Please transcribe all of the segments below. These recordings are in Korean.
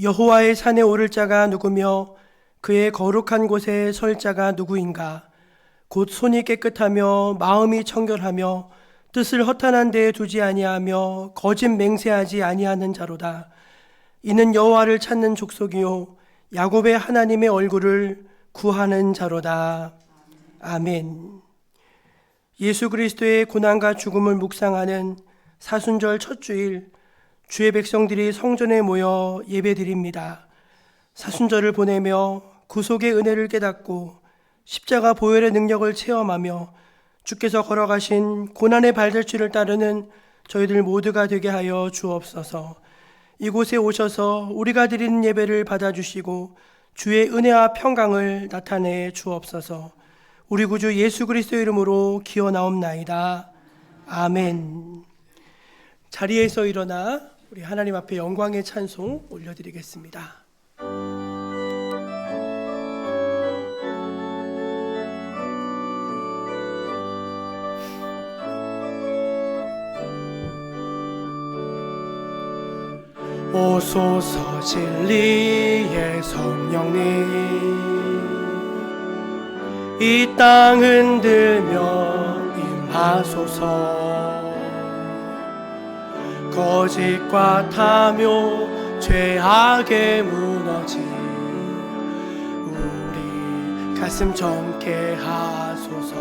여호와의 산에 오를 자가 누구며 그의 거룩한 곳에 설 자가 누구인가? 곧 손이 깨끗하며 마음이 청결하며 뜻을 허탄한 데에 두지 아니하며 거짓 맹세하지 아니하는 자로다. 이는 여호와를 찾는 족속이요 야곱의 하나님의 얼굴을 구하는 자로다. 아멘. 예수 그리스도의 고난과 죽음을 묵상하는 사순절 첫 주일, 주의 백성들이 성전에 모여 예배드립니다. 사순절을 보내며 구속의 은혜를 깨닫고 십자가 보혈의 능력을 체험하며 주께서 걸어가신 고난의 발자취를 따르는 저희들 모두가 되게 하여 주옵소서. 이곳에 오셔서 우리가 드리는 예배를 받아주시고 주의 은혜와 평강을 나타내 주옵소서. 우리 구주 예수 그리스도 이름으로 기어나옵나이다. 아멘. 자리에서 일어나 우리 하나님 앞에 영광의 찬송 올려드리겠습니다. 오소서 진리의 성령님, 이 땅 흔들며 임하소서. 거짓과 탐욕 죄악에 무너진 우리 가슴 젊게 하소서.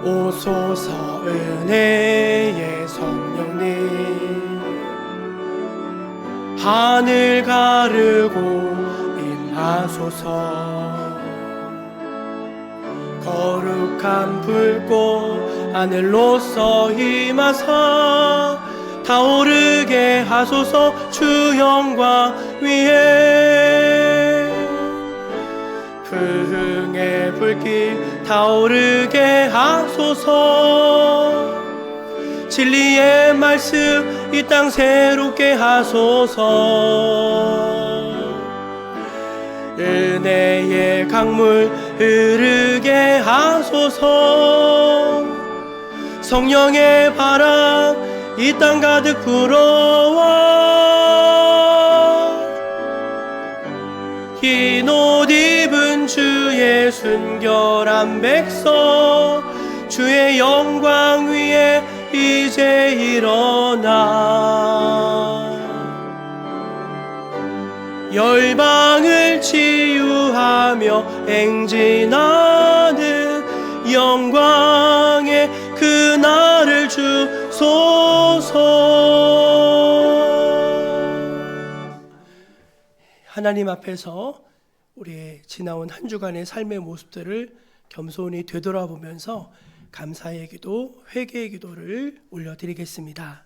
오소서 은혜의 성령님, 하늘 가르고 임하소서. 거룩한 불꽃 하늘로서 임하사 타오르게 하소서. 주 영광 위에 부흥의 불길 타오르게 하소서. 진리의 말씀 이 땅 새롭게 하소서. 은혜의 강물 흐르게 하소서. 성령의 바람 이 땅 가득 불어와 흰 옷 입은 주의 순결한 백성, 주의 영광 위에 이제 일어나 열방을 치유하며 행진하는 영광의 그날을 주소서. 하나님 앞에서 우리의 지나온 한 주간의 삶의 모습들을 겸손히 되돌아보면서 감사의 기도, 회개의 기도를 올려드리겠습니다.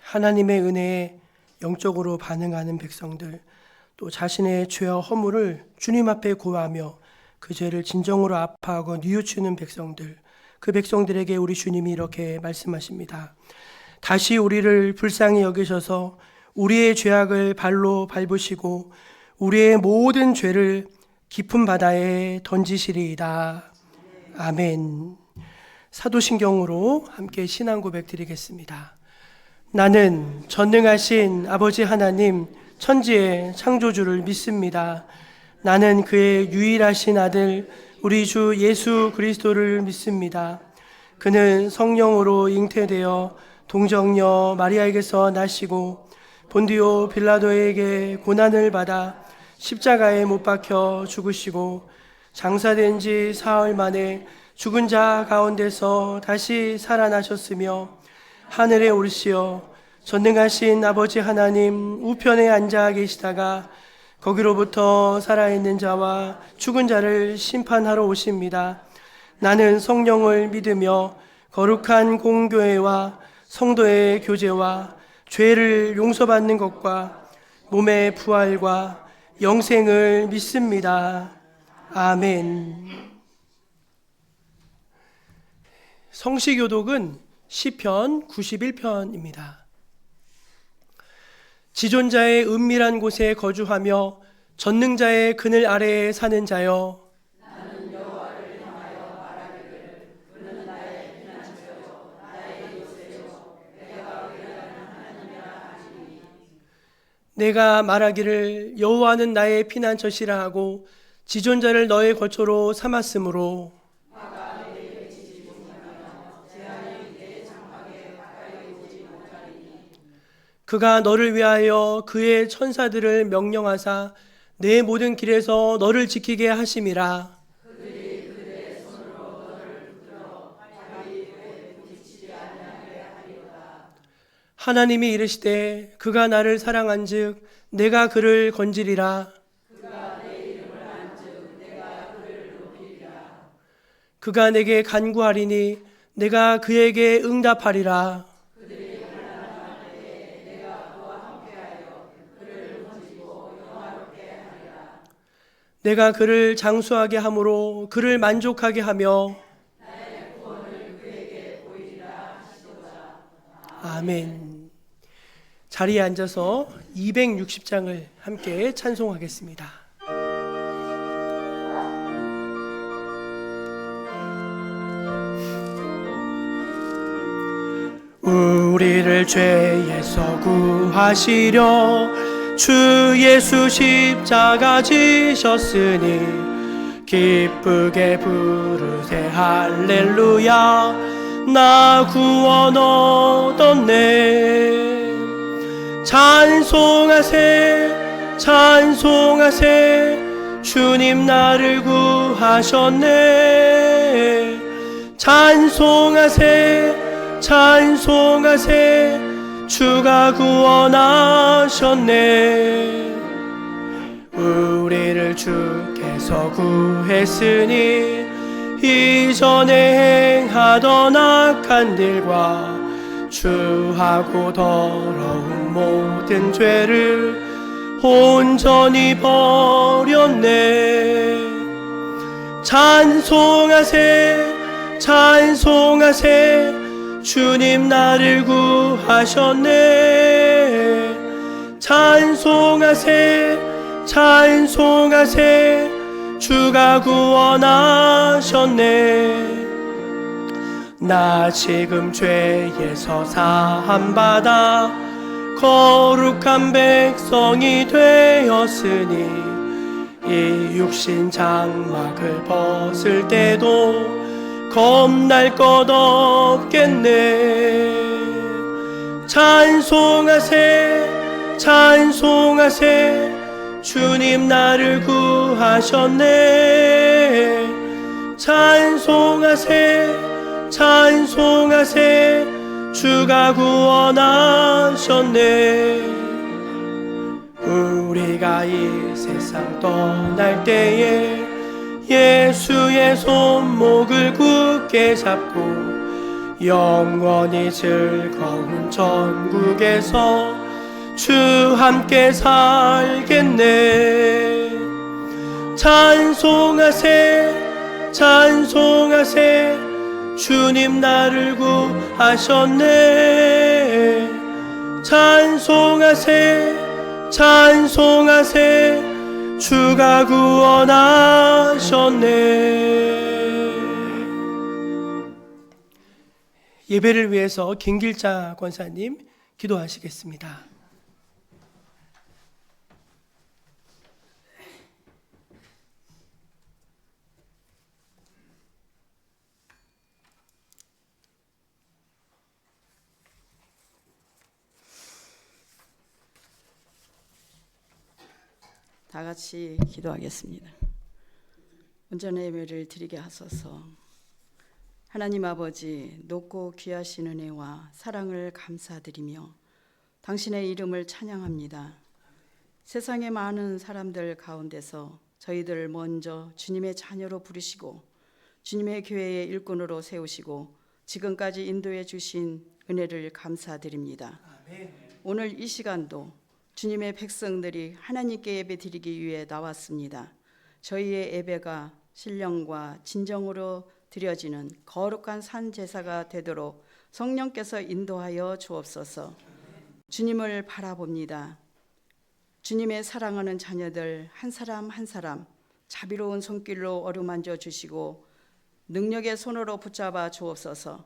하나님의 은혜에 영적으로 반응하는 백성들, 또 자신의 죄와 허물을 주님 앞에 고하며 그 죄를 진정으로 아파하고 뉘우치는 백성들, 그 백성들에게 우리 주님이 이렇게 말씀하십니다. 다시 우리를 불쌍히 여기셔서 우리의 죄악을 발로 밟으시고 우리의 모든 죄를 깊은 바다에 던지시리이다. 아멘. 사도신경으로 함께 신앙 고백 드리겠습니다. 나는 전능하신 아버지 하나님 천지의 창조주를 믿습니다. 나는 그의 유일하신 아들 우리 주 예수 그리스도를 믿습니다. 그는 성령으로 잉태되어 동정녀 마리아에게서 나시고 본디오 빌라도에게 고난을 받아 십자가에 못 박혀 죽으시고 장사된 지 사흘 만에 죽은 자 가운데서 다시 살아나셨으며 하늘에 오르시어 전능하신 아버지 하나님 우편에 앉아 계시다가 거기로부터 살아있는 자와 죽은 자를 심판하러 오십니다. 나는 성령을 믿으며 거룩한 공교회와 성도의 교제와 죄를 용서받는 것과 몸의 부활과 영생을 믿습니다. 아멘. 성시교독은 시편 91편입니다. 지존자의 은밀한 곳에 거주하며 전능자의 그늘 아래에 사는 자여, 나는 여호와를 향하여 말하기를 그는 나의 피난처요 나의 요새요 내가 의뢰하는 하나님이라 하리니. 내가 말하기를 여호와는 나의 피난처시라 하고 지존자를 너의 거처로 삼았으므로 화가 내게 지지 못하며 재앙이 내 장막에 가까이 오지 못하리니. 그가 너를 위하여 그의 천사들을 명령하사 내 모든 길에서 너를 지키게 하심이라. 그들이 그들의 손으로 너를 붙들어 자기 입에 부딪히지 아니하게 하리로다. 하나님이 이르시되 그가 나를 사랑한즉 내가 그를 건지리라. 그가 내 이름을 안즉 내가 그를 높이리라. 그가 내게 간구하리니 내가 그에게 응답하리라. 그들이 환난할 때에 내가 그와 함께하여 그를 건지고 영화롭게 하리라. 내가 그를 장수하게 함으로 그를 만족하게 하며 나의 구원을 그에게 보이리라 하시도다. 아멘. 자리에 앉아서 260장을 함께 찬송하겠습니다. 우리를 죄에서 구하시려 주 예수 십자가 지셨으니 기쁘게 부르세 할렐루야 나 구원 얻었네. 찬송하세 찬송하세 주님 나를 구하셨네. 찬송하세 찬송하세 주가 구원하셨네. 우리를 주께서 구했으니 이전에 행하던 악한 일과 추하고 더러운 모든 죄를 온전히 버렸네. 찬송하세 찬송하세 주님 나를 구하셨네. 찬송하세 찬송하세 주가 구원하셨네. 나 지금 죄에서 사함받아 거룩한 백성이 되었으니 이 육신 장막을 벗을 때도 겁날 것 없겠네. 찬송하세 찬송하세 주님 나를 구하셨네. 찬송하세 찬송하세 주가 구원하셨네. 우리가 이 세상 떠날 때에 예수의 손목을 굳게 잡고 영원히 즐거운 천국에서 주 함께 살겠네. 찬송하세 찬송하세 주님 나를 구하셨네. 찬송하세 찬송하세 주가 구원하셨네. 예배를 위해서 김길자 권사님 기도하시겠습니다. 다 같이 기도하겠습니다. 온전한 예배를 드리게 하소서. 하나님 아버지, 높고 귀하신 은혜와 사랑을 감사드리며 당신의 이름을 찬양합니다. 세상의 많은 사람들 가운데서 저희들 먼저 주님의 자녀로 부르시고 주님의 교회의 일꾼으로 세우시고 지금까지 인도해 주신 은혜를 감사드립니다. 오늘 이 시간도 주님의 백성들이 하나님께 예배 드리기 위해 나왔습니다. 저희의 예배가 신령과 진정으로 드려지는 거룩한 산 제사가 되도록 성령께서 인도하여 주옵소서. 주님을 바라봅니다. 주님의 사랑하는 자녀들 한 사람 한 사람 자비로운 손길로 어루만져 주시고 능력의 손으로 붙잡아 주옵소서.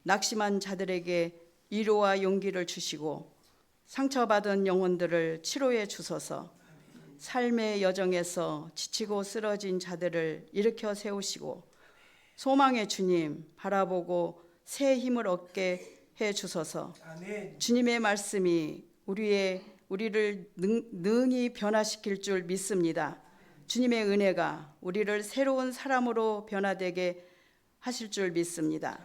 낙심한 자들에게 위로와 용기를 주시고 상처받은 영혼들을 치료해 주소서. 삶의 여정에서 지치고 쓰러진 자들을 일으켜 세우시고 소망의 주님 바라보고 새 힘을 얻게 해 주소서. 주님의 말씀이 우리를 능히 변화시킬 줄 믿습니다. 주님의 은혜가 우리를 새로운 사람으로 변화되게 하실 줄 믿습니다.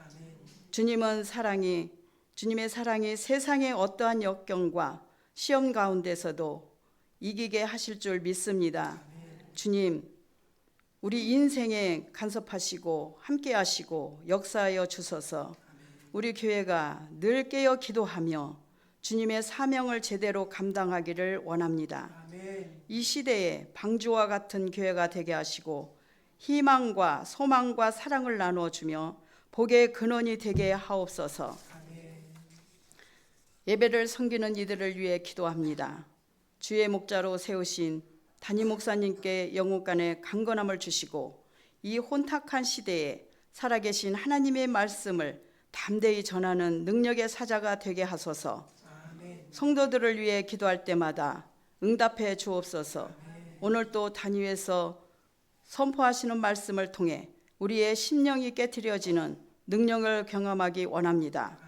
주님의 사랑이 세상의 어떠한 역경과 시험 가운데서도 이기게 하실 줄 믿습니다. 주님, 우리 인생에 간섭하시고 함께 하시고 역사하여 주소서. 우리 교회가 늘 깨어 기도하며 주님의 사명을 제대로 감당하기를 원합니다. 이 시대에 방주와 같은 교회가 되게 하시고 희망과 소망과 사랑을 나누어주며 복의 근원이 되게 하옵소서. 예배를 섬기는 이들을 위해 기도합니다. 주의 목자로 세우신 담임 목사님께 영혼간의 강건함을 주시고 이 혼탁한 시대에 살아계신 하나님의 말씀을 담대히 전하는 능력의 사자가 되게 하소서. 성도들을 위해 기도할 때마다 응답해 주옵소서. 오늘 또 단위에서 선포하시는 말씀을 통해 우리의 심령이 깨트려지는 능력을 경험하기 원합니다.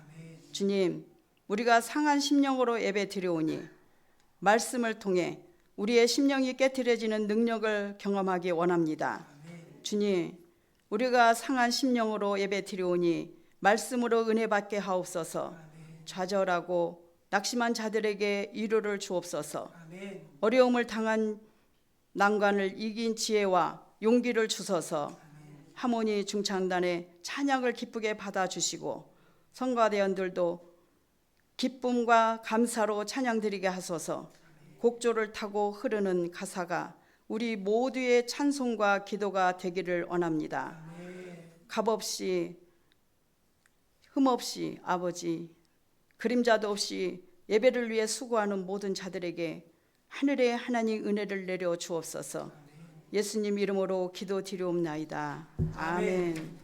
주님, 우리가 상한 심령으로 예배 드려오니 말씀을 통해 우리의 심령이 깨트려지는 능력을 경험하기 원합니다. 주님, 우리가 상한 심령으로 예배 드려오니 말씀으로 은혜 받게 하옵소서. 좌절하고 낙심한 자들에게 위로를 주옵소서. 어려움을 당한 난관을 이긴 지혜와 용기를 주소서. 하모니 중창단의 찬양을 기쁘게 받아주시고 성가대원들도 기쁨과 감사로 찬양드리게 하소서. 곡조를 타고 흐르는 가사가 우리 모두의 찬송과 기도가 되기를 원합니다. 값없이 흠없이 아버지 그림자도 없이 예배를 위해 수고하는 모든 자들에게 하늘의 하나님 은혜를 내려 주옵소서. 예수님 이름으로 기도드리옵나이다. 아멘.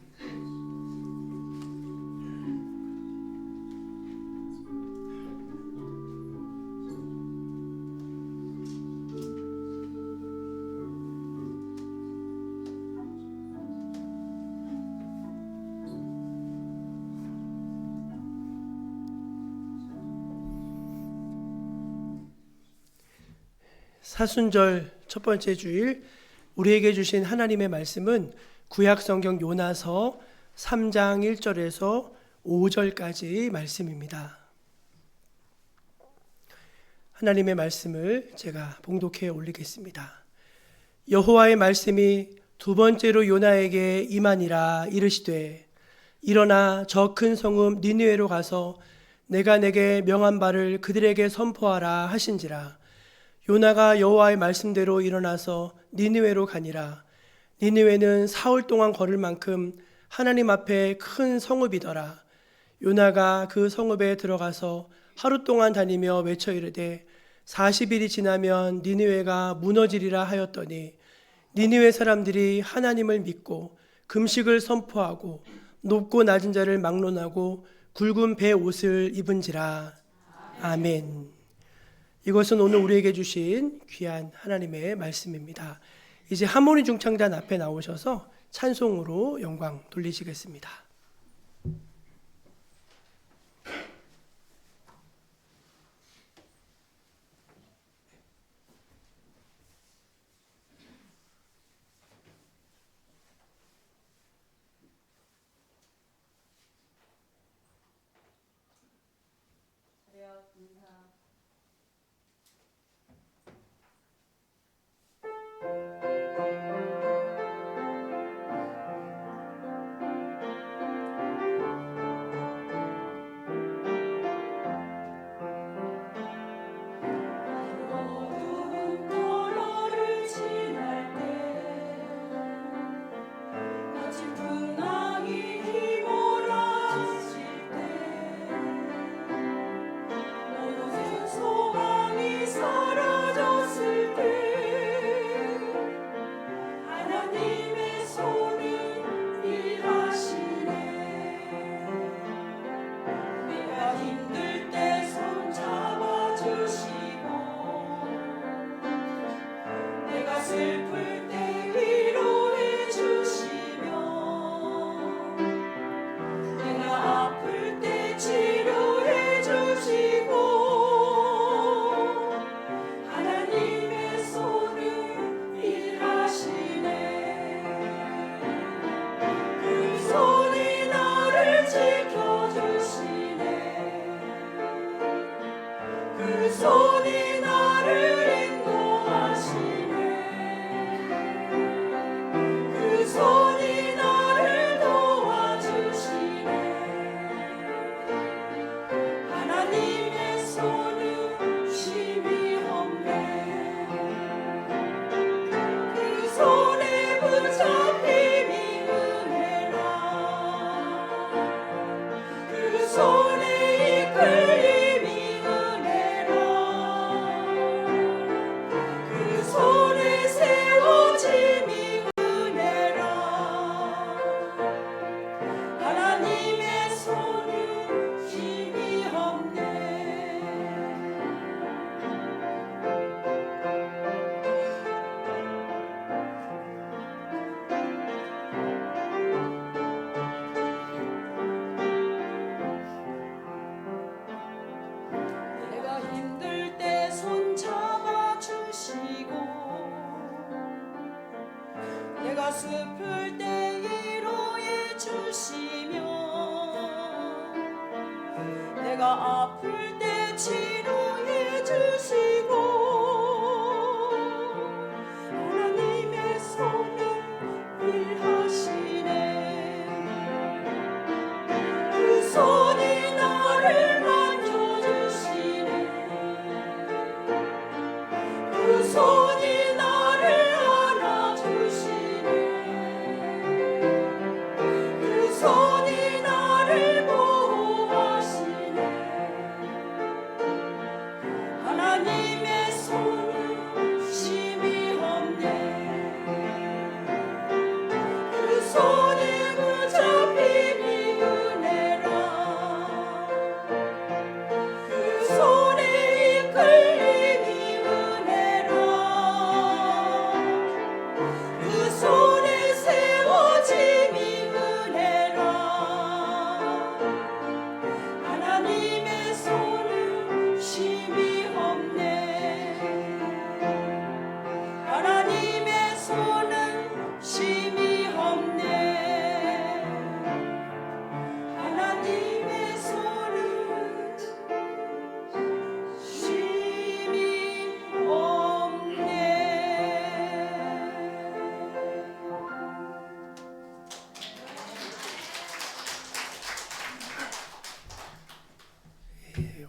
사순절 첫 번째 주일 우리에게 주신 하나님의 말씀은 구약 성경 요나서 3장 1절에서 5절까지 말씀입니다. 하나님의 말씀을 제가 봉독해 올리겠습니다. 여호와의 말씀이 두 번째로 요나에게 임하니라. 이르시되 일어나 저 큰 성읍 니느웨로 가서 내가 내게 명한 바를 그들에게 선포하라 하신지라. 요나가 여호와의 말씀대로 일어나서 니느웨로 가니라. 니느웨는 사흘 동안 걸을 만큼 하나님 앞에 큰 성읍이더라. 요나가 그 성읍에 들어가서 하루 동안 다니며 외쳐 이르되 40일이 지나면 니느웨가 무너지리라 하였더니 니느웨 사람들이 하나님을 믿고 금식을 선포하고 높고 낮은 자를 막론하고 굵은 배 옷을 입은지라. 아멘. 이것은 오늘 우리에게 주신 귀한 하나님의 말씀입니다. 이제 하모니 중창단 앞에 나오셔서 찬송으로 영광 돌리시겠습니다. 내가 아플 때 치료해 주시고 하나님의 손은 일하시네. 그 손이 나를 만져주시네. 그 손이 나를 안아주시네. 그 손이 나를 보호하시네. 하나님의 손은 심히 없네. 그 손에 붙잡힘이 은혜라. 그 손에 이끌림이 은혜라. 그 손에 세워짐이 은혜라. 하나님의 손은 심히 없네. 하나님의 손은 심히 없네. 하나님의 손은 심히 없네.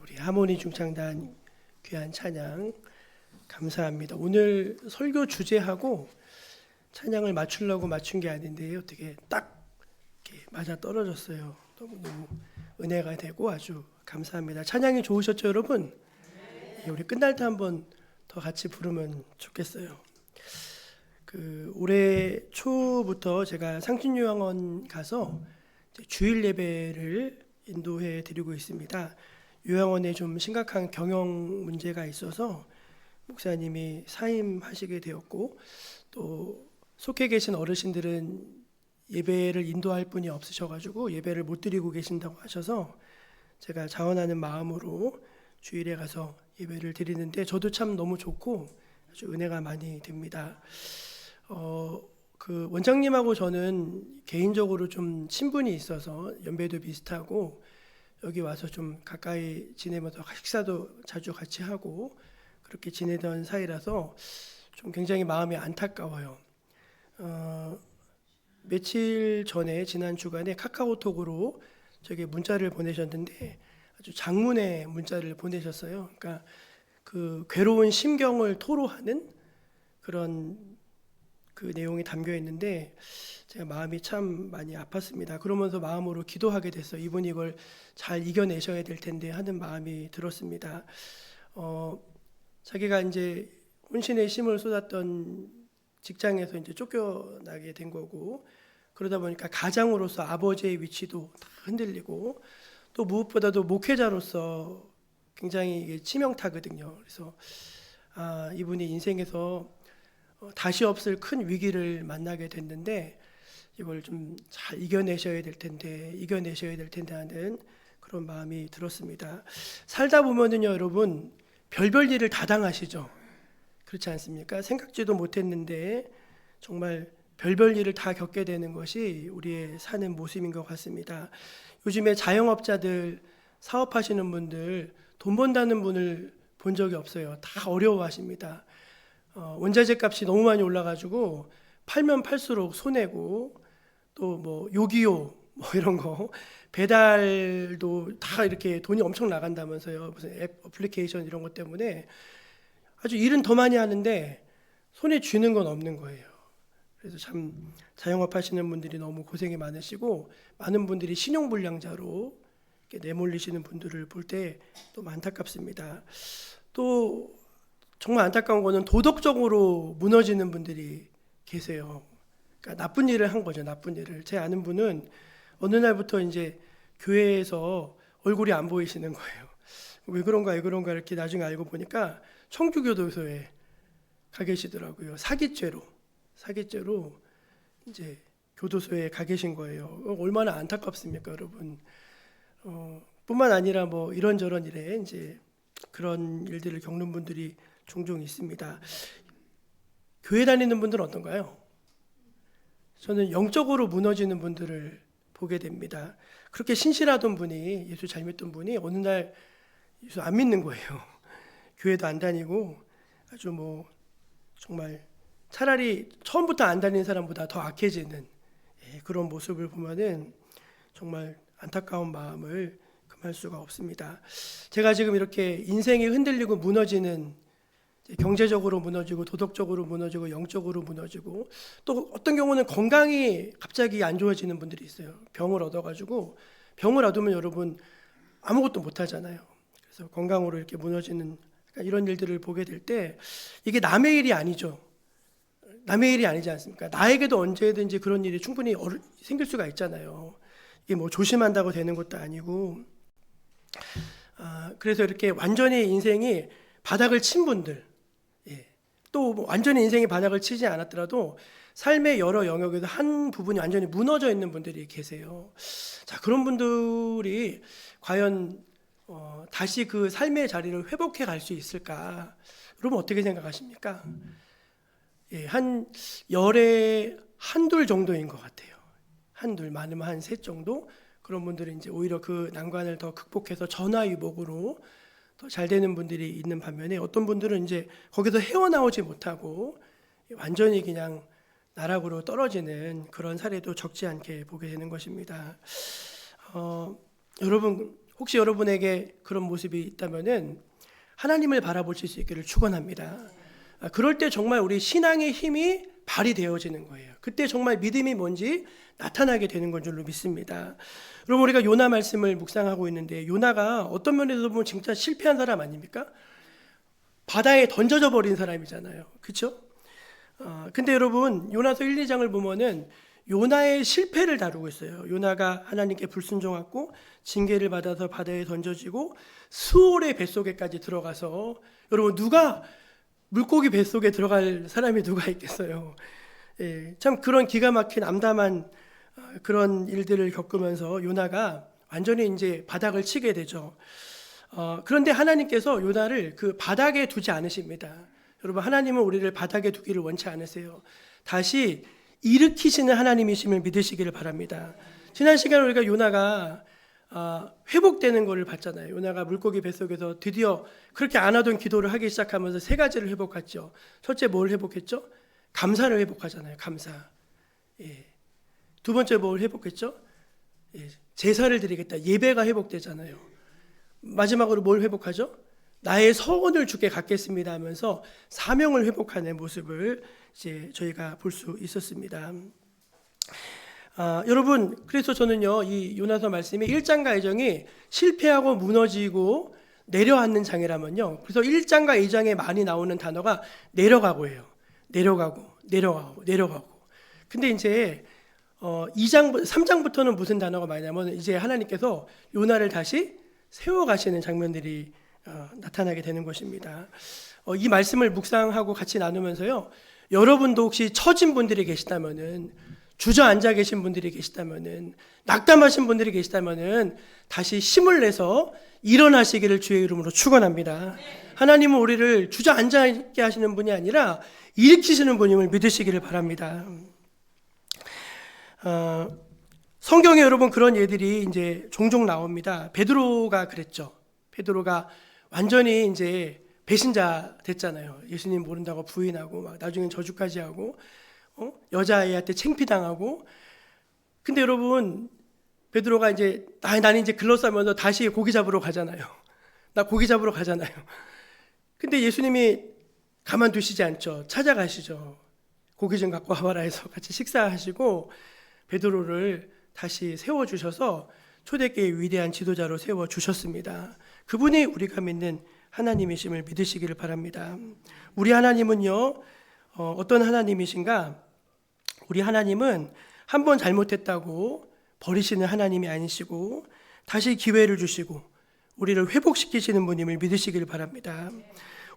우리 하모니 중창단 귀한 찬양 감사합니다. 오늘 설교 주제하고 찬양을 맞추려고 맞춘 게 아닌데 어떻게 딱 이렇게 맞아 떨어졌어요. 너무너무 은혜가 되고 아주 감사합니다. 찬양이 좋으셨죠, 여러분? 예, 우리 끝날 때 한번 더 같이 부르면 좋겠어요. 올해 초부터 제가 상진요양원 가서 이제 주일 예배를 인도해 드리고 있습니다. 요양원에 좀 심각한 경영 문제가 있어서 목사님이 사임하시게 되었고 또 속해 계신 어르신들은 예배를 인도할 분이 없으셔가지고 예배를 못 드리고 계신다고 하셔서 제가 자원하는 마음으로 주일에 가서 예배를 드리는데 저도 참 너무 좋고 아주 은혜가 많이 됩니다. 그 원장님하고 저는 개인적으로 좀 친분이 있어서 연배도 비슷하고 여기 와서 좀 가까이 지내면서 식사도 자주 같이 하고 그렇게 지내던 사이라서 좀 굉장히 마음이 안타까워요. 며칠 전에 지난 주간에 카카오톡으로 저에게 문자를 보내셨는데 아주 장문의 문자를 보내셨어요. 그러니까 그 괴로운 심경을 토로하는 그런 그 내용이 담겨 있는데 제가 마음이 참 많이 아팠습니다. 그러면서 마음으로 기도하게 됐어요. 이분이 이걸 잘 이겨내셔야 될 텐데 하는 마음이 들었습니다. 자기가 이제 혼신의 힘을 쏟았던 직장에서 이제 쫓겨나게 된 거고 그러다 보니까 가장으로서 아버지의 위치도 다 흔들리고 또 무엇보다도 목회자로서 굉장히 이게 치명타거든요. 그래서 이분이 인생에서 다시 없을 큰 위기를 만나게 됐는데 이걸 좀 잘 이겨내셔야 될 텐데 하는 그런 마음이 들었습니다. 살다 보면은요, 여러분 별별 일을 다 당하시죠. 그렇지 않습니까? 생각지도 못했는데 정말 별별 일을 다 겪게 되는 것이 우리의 사는 모습인 것 같습니다. 요즘에 자영업자들 사업하시는 분들 돈 번다는 분을 본 적이 없어요. 다 어려워하십니다. 원자재 값이 너무 많이 올라가지고 팔면 팔수록 손해고 또 뭐 요기요 뭐 이런 거 배달도 다 이렇게 돈이 엄청 나간다면서요. 무슨 앱 어플리케이션 이런 것 때문에 아주 일은 더 많이 하는데 손에 쥐는 건 없는 거예요. 그래서 참 자영업 하시는 분들이 너무 고생이 많으시고 많은 분들이 신용불량자로 이렇게 내몰리시는 분들을 볼 때 또 안타깝습니다. 또 정말 안타까운 거는 도덕적으로 무너지는 분들이 계세요. 그러니까 나쁜 일을 한 거죠. 나쁜 일을. 제 아는 분은 어느 날부터 이제 교회에서 얼굴이 안 보이시는 거예요. 왜 그런가 이렇게 나중에 알고 보니까 청주교도소에 가 계시더라고요. 사기죄로 이제 교도소에 가 계신 거예요. 얼마나 안타깝습니까, 여러분? 뿐만 아니라 뭐 이런저런 일에 이제 그런 일들을 겪는 분들이 종종 있습니다. 교회 다니는 분들은 어떤가요? 저는 영적으로 무너지는 분들을 보게 됩니다. 그렇게 신실하던 분이, 예수 잘 믿던 분이 어느 날 예수 안 믿는 거예요. 교회도 안 다니고 아주 정말 차라리 처음부터 안 다니는 사람보다 더 악해지는 그런 모습을 보면은 정말 안타까운 마음을 금할 수가 없습니다. 제가 지금 이렇게 인생이 흔들리고 무너지는, 경제적으로 무너지고 도덕적으로 무너지고 영적으로 무너지고, 또 어떤 경우는 건강이 갑자기 안 좋아지는 분들이 있어요. 병을 얻어가지고, 병을 얻으면 여러분 아무것도 못 하잖아요. 그래서 건강으로 이렇게 무너지는 이런 일들을 보게 될 때 이게 남의 일이 아니죠. 남의 일이 아니지 않습니까? 나에게도 언제든지 그런 일이 충분히 생길 수가 있잖아요. 이게 조심한다고 되는 것도 아니고, 그래서 이렇게 완전히 인생이 바닥을 친 분들, 또 완전히 인생이 바닥을 치지 않았더라도 삶의 여러 영역에서 한 부분이 완전히 무너져 있는 분들이 계세요. 자, 그런 분들이 과연 다시 그 삶의 자리를 회복해 갈 수 있을까? 여러분 어떻게 생각하십니까? 한 열에 한둘 정도인 것 같아요. 한둘, 많으면 한 셋 정도. 그런 분들은 이제 오히려 그 난관을 더 극복해서 전화위복으로 더 잘 되는 분들이 있는 반면에, 어떤 분들은 이제 거기서 헤어나오지 못하고 완전히 그냥 나락으로 떨어지는 그런 사례도 적지 않게 보게 되는 것입니다. 여러분, 혹시 여러분에게 그런 모습이 있다면은 하나님을 바라보실 수 있기를 축원합니다. 그럴 때 정말 우리 신앙의 힘이 발휘되어지는 거예요. 그때 정말 믿음이 뭔지 나타나게 되는 건 줄로 믿습니다. 여러분, 우리가 요나 말씀을 묵상하고 있는데, 요나가 어떤 면에서 보면 진짜 실패한 사람 아닙니까? 바다에 던져져 버린 사람이잖아요. 그렇죠? 근데 여러분, 요나서 1, 2장을 보면은 요나의 실패를 다루고 있어요. 요나가 하나님께 불순종하고 징계를 받아서 바다에 던져지고 수올의 뱃속에까지 들어가서, 여러분, 누가 물고기 뱃속에 들어갈 사람이 누가 있겠어요? 참 그런 기가 막힌 암담한 그런 일들을 겪으면서 요나가 완전히 이제 바닥을 치게 되죠. 그런데 하나님께서 요나를 그 바닥에 두지 않으십니다. 여러분, 하나님은 우리를 바닥에 두기를 원치 않으세요. 다시 일으키시는 하나님이심을 믿으시기를 바랍니다. 지난 시간에 우리가 요나가 회복되는 것을 봤잖아요. 요나가 물고기 뱃속에서 드디어 그렇게 안 하던 기도를 하기 시작하면서 세 가지를 회복했죠. 첫째, 뭘 회복했죠? 감사를 회복하잖아요. 감사. 두 번째 뭘 회복했죠? 제사를 드리겠다. 예배가 회복되잖아요. 마지막으로 뭘 회복하죠? 나의 서원을 주께 갖겠습니다 하면서 사명을 회복하는 모습을 이제 저희가 볼 수 있었습니다. 여러분, 그래서 저는요, 이 요나서 말씀이 1장과 2장이 실패하고 무너지고 내려앉는 장이라면요, 그래서 1장과 2장에 많이 나오는 단어가 내려가고예요. 내려가고. 근데 이제 3장부터는 무슨 단어가 많이 나오면, 이제 하나님께서 요나를 다시 세워가시는 장면들이 나타나게 되는 것입니다. 이 말씀을 묵상하고 같이 나누면서요, 여러분도 혹시 처진 분들이 계시다면은, 주저앉아 계신 분들이 계시다면은, 낙담하신 분들이 계시다면은 다시 힘을 내서 일어나시기를 주의 이름으로 축원합니다. 하나님은 우리를 주저앉아 있게 하시는 분이 아니라 일으키시는 분임을 믿으시기를 바랍니다. 성경에 여러분 그런 예들이 이제 종종 나옵니다. 베드로가 그랬죠. 베드로가 완전히 이제 배신자 됐잖아요. 예수님 모른다고 부인하고 막 나중엔 저주까지 하고, 여자아이한테 창피당하고. 근데 여러분, 베드로가 이제 나는 이제 글러싸면서 다시 고기 잡으러 가잖아요. 나 고기 잡으러 가잖아요. 근데 예수님이 가만두시지 않죠. 찾아가시죠. 고기 좀 갖고 와봐라 해서 같이 식사하시고 베드로를 다시 세워주셔서 초대교회의 위대한 지도자로 세워주셨습니다. 그분이 우리가 믿는 하나님이심을 믿으시기를 바랍니다. 우리 하나님은요, 어떤 하나님이신가? 우리 하나님은 한 번 잘못했다고 버리시는 하나님이 아니시고 다시 기회를 주시고 우리를 회복시키시는 분임을 믿으시기를 바랍니다.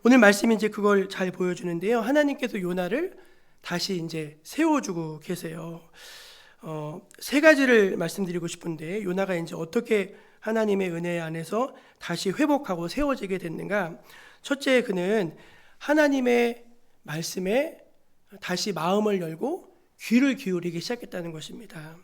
오늘 말씀이 이제 그걸 잘 보여주는데요. 하나님께서 요나를 다시 이제 세워주고 계세요. 세 가지를 말씀드리고 싶은데, 요나가 이제 어떻게 하나님의 은혜 안에서 다시 회복하고 세워지게 됐는가? 첫째, 그는 하나님의 말씀에 다시 마음을 열고 귀를 기울이기 시작했다는 것입니다.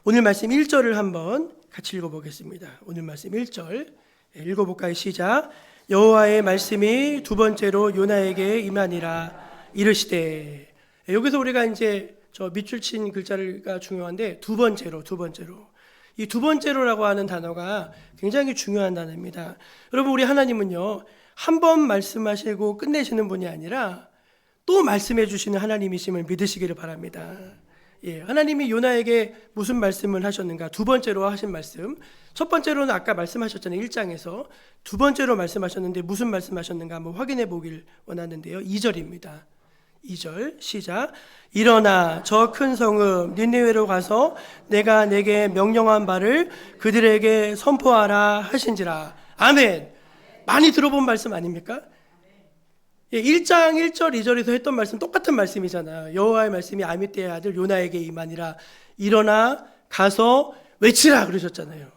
오늘 말씀 1절을 한번 같이 읽어보겠습니다. 오늘 말씀 1절 읽어볼까요? 시작. 여호와의 말씀이 두 번째로 요나에게 임하니라 이르시되. 여기서 우리가 이제 저 밑줄 친 글자가 중요한데 두 번째로 이 두 번째로라고 하는 단어가 굉장히 중요한 단어입니다. 여러분, 우리 하나님은요, 한 번 말씀하시고 끝내시는 분이 아니라 또 말씀해 주시는 하나님이심을 믿으시기를 바랍니다. 예, 하나님이 요나에게 무슨 말씀을 하셨는가? 두 번째로 하신 말씀. 첫 번째로는 아까 말씀하셨잖아요. 1장에서. 두 번째로 말씀하셨는데 무슨 말씀하셨는가 한번 확인해 보길 원하는데요. 2절입니다. 2절 시작. 일어나 저 큰 성읍 니느웨로 가서 내가 내게 명령한 바를 그들에게 선포하라 하신지라. 아멘. 많이 들어본 말씀 아닙니까? 예, 1장 1절 2절에서 했던 말씀 똑같은 말씀이잖아요. 여호와의 말씀이 아미떼의 아들 요나에게 임하니라. 일어나 가서 외치라 그러셨잖아요.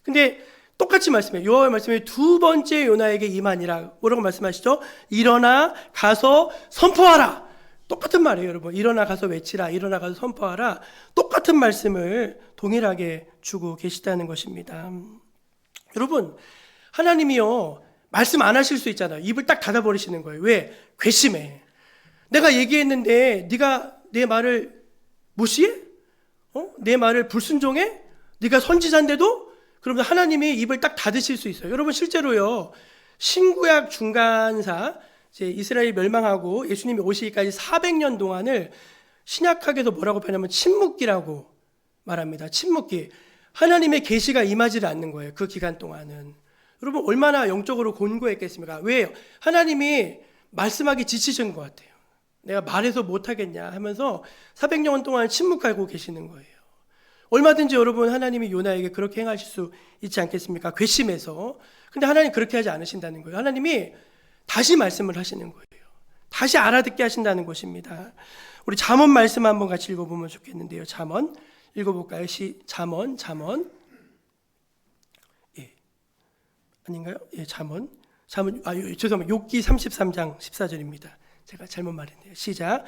근데 똑같이 말씀해요. 여호와의 말씀이 두 번째 요나에게 임하니라. 뭐라고 말씀하시죠? 일어나 가서 선포하라. 똑같은 말이에요, 여러분. 일어나 가서 외치라, 일어나 가서 선포하라. 똑같은 말씀을 동일하게 주고 계시다는 것입니다. 여러분, 하나님이요, 말씀 안 하실 수 있잖아요. 입을 딱 닫아버리시는 거예요. 왜? 괘씸해. 내가 얘기했는데 네가 내 말을 무시해? 내 말을 불순종해? 네가 선지자인데도? 그러면 하나님이 입을 딱 닫으실 수 있어요. 여러분, 실제로요, 신구약 중간사, 이제 이스라엘 멸망하고 예수님이 오시기까지 400년 동안을 신약학에서 뭐라고 표현하면 침묵기라고 말합니다. 침묵기. 하나님의 계시가 임하지를 않는 거예요. 그 기간 동안은. 여러분, 얼마나 영적으로 곤고했겠습니까? 왜요? 하나님이 말씀하기 지치신 것 같아요. 내가 말해서 못하겠냐 하면서 400년 동안 침묵하고 계시는 거예요. 얼마든지 여러분, 하나님이 요나에게 그렇게 행하실 수 있지 않겠습니까? 괘씸해서. 근데 하나님 그렇게 하지 않으신다는 거예요. 하나님이 다시 말씀을 하시는 거예요. 다시 알아듣게 하신다는 것입니다. 우리 잠언 말씀 한번 같이 읽어보면 좋겠는데요. 잠언 읽어볼까요? 잠언. 예, 아닌가요? 예, 잠언. 죄송합니다. 욥기 33장 14절입니다. 제가 잘못 말했네요. 시작.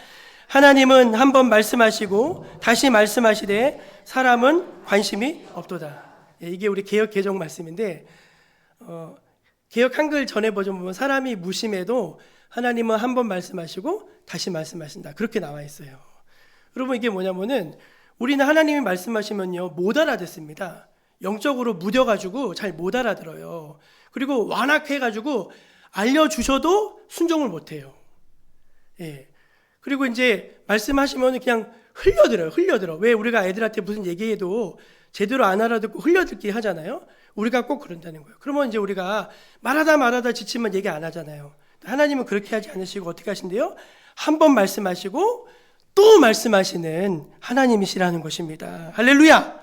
하나님은 한 번 말씀하시고 다시 말씀하시되 사람은 관심이 없도다. 예, 이게 우리 개역 개정 말씀인데, 개역 한글 전에 버전 보면 사람이 무심해도 하나님은 한 번 말씀하시고 다시 말씀하신다. 그렇게 나와 있어요. 여러분, 이게 뭐냐면은 우리는 하나님이 말씀하시면요, 못 알아듣습니다. 영적으로 무뎌가지고 잘 못 알아들어요. 그리고 완악해가지고 알려주셔도 순종을 못해요. 예. 그리고 이제 말씀하시면 그냥 흘려들어. 왜 우리가 애들한테 무슨 얘기해도 제대로 안 알아듣고 흘려듣기 하잖아요. 우리가 꼭 그런다는 거예요. 그러면 이제 우리가 말하다 지치면 얘기 안 하잖아요. 하나님은 그렇게 하지 않으시고 어떻게 하신대요? 한 번 말씀하시고 또 말씀하시는 하나님이시라는 것입니다. 할렐루야!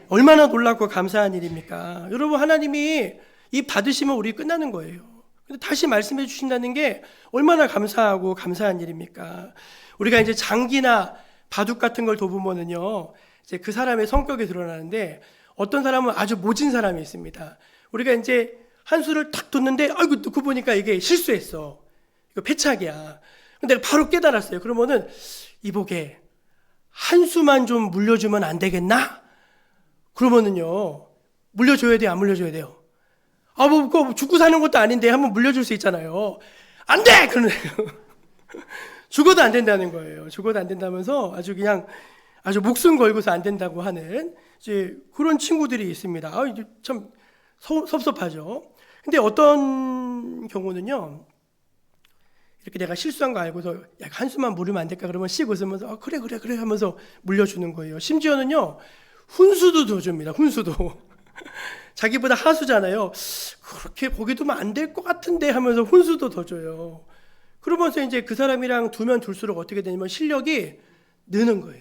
얼마나 놀랍고 감사한 일입니까? 여러분, 하나님이 입 닫으시면 우리 끝나는 거예요. 근데 다시 말씀해 주신다는 게 얼마나 감사하고 감사한 일입니까? 우리가 이제 장기나 바둑 같은 걸 둬보면은요, 이제 그 사람의 성격이 드러나는데, 어떤 사람은 아주 모진 사람이 있습니다. 우리가 이제 한 수를 탁 뒀는데, 아이고, 듣고 보니까 이게 실수했어. 이거 패착이야. 근데 내가 바로 깨달았어요. 그러면은, 이보게, 한 수만 좀 물려주면 안 되겠나? 그러면은요, 물려줘야 돼요? 안 물려줘야 돼요? 뭐, 죽고 사는 것도 아닌데 한번 물려줄 수 있잖아요. 안 돼! 그러네요. 죽어도 안 된다는 거예요. 죽어도 안 된다면서 아주 목숨 걸고서 안 된다고 하는 이제 그런 친구들이 있습니다. 이제 참 섭섭하죠. 근데 어떤 경우는요, 이렇게 내가 실수한 거 알고서 야, 한수만 물으면 안 될까? 그러면 씩 웃으면서 그래 하면서 물려주는 거예요. 심지어는요, 훈수도 더 줍니다. 훈수도. 자기보다 하수잖아요. 그렇게 거기 두면 안 될 것 같은데 하면서 훈수도 더 줘요. 그러면서 이제 그 사람이랑 두면 둘수록 어떻게 되냐면 실력이 느는 거예요.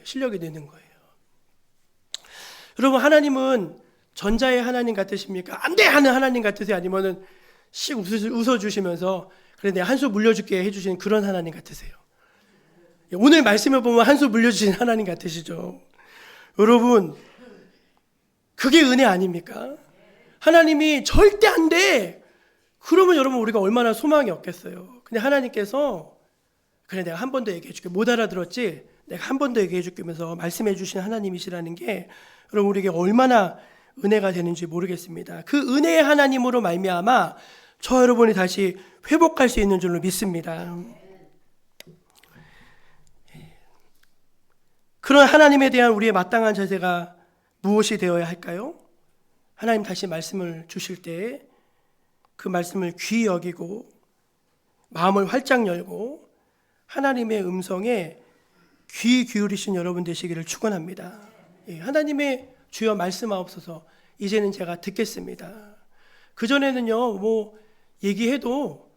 여러분, 하나님은 전자의 하나님 같으십니까? 안 돼! 하는 하나님 같으세요? 아니면은 씩 웃어주시면서 그래, 내가 한 수 물려줄게 해주시는 그런 하나님 같으세요? 오늘 말씀을 보면 한 수 물려주신 하나님 같으시죠? 여러분, 그게 은혜 아닙니까? 하나님이 절대 안 돼! 그러면 여러분, 우리가 얼마나 소망이 없겠어요. 근데 하나님께서 그래, 내가 한 번 더 얘기해 줄게. 못 알아들었지? 내가 한 번 더 얘기해 줄게면서 말씀해 주신 하나님이시라는 게 여러분 우리에게 얼마나 은혜가 되는지 모르겠습니다. 그 은혜의 하나님으로 말미암아 저 여러분이 다시 회복할 수 있는 줄로 믿습니다. 그런 하나님에 대한 우리의 마땅한 자세가 무엇이 되어야 할까요? 하나님 다시 말씀을 주실 때 그 말씀을 귀히 여기고 마음을 활짝 열고 하나님의 음성에 귀 기울이신 여러분 되시기를 축원합니다. 하나님의 주여 말씀하옵소서 이제는 제가 듣겠습니다. 그전에는요 뭐 얘기해도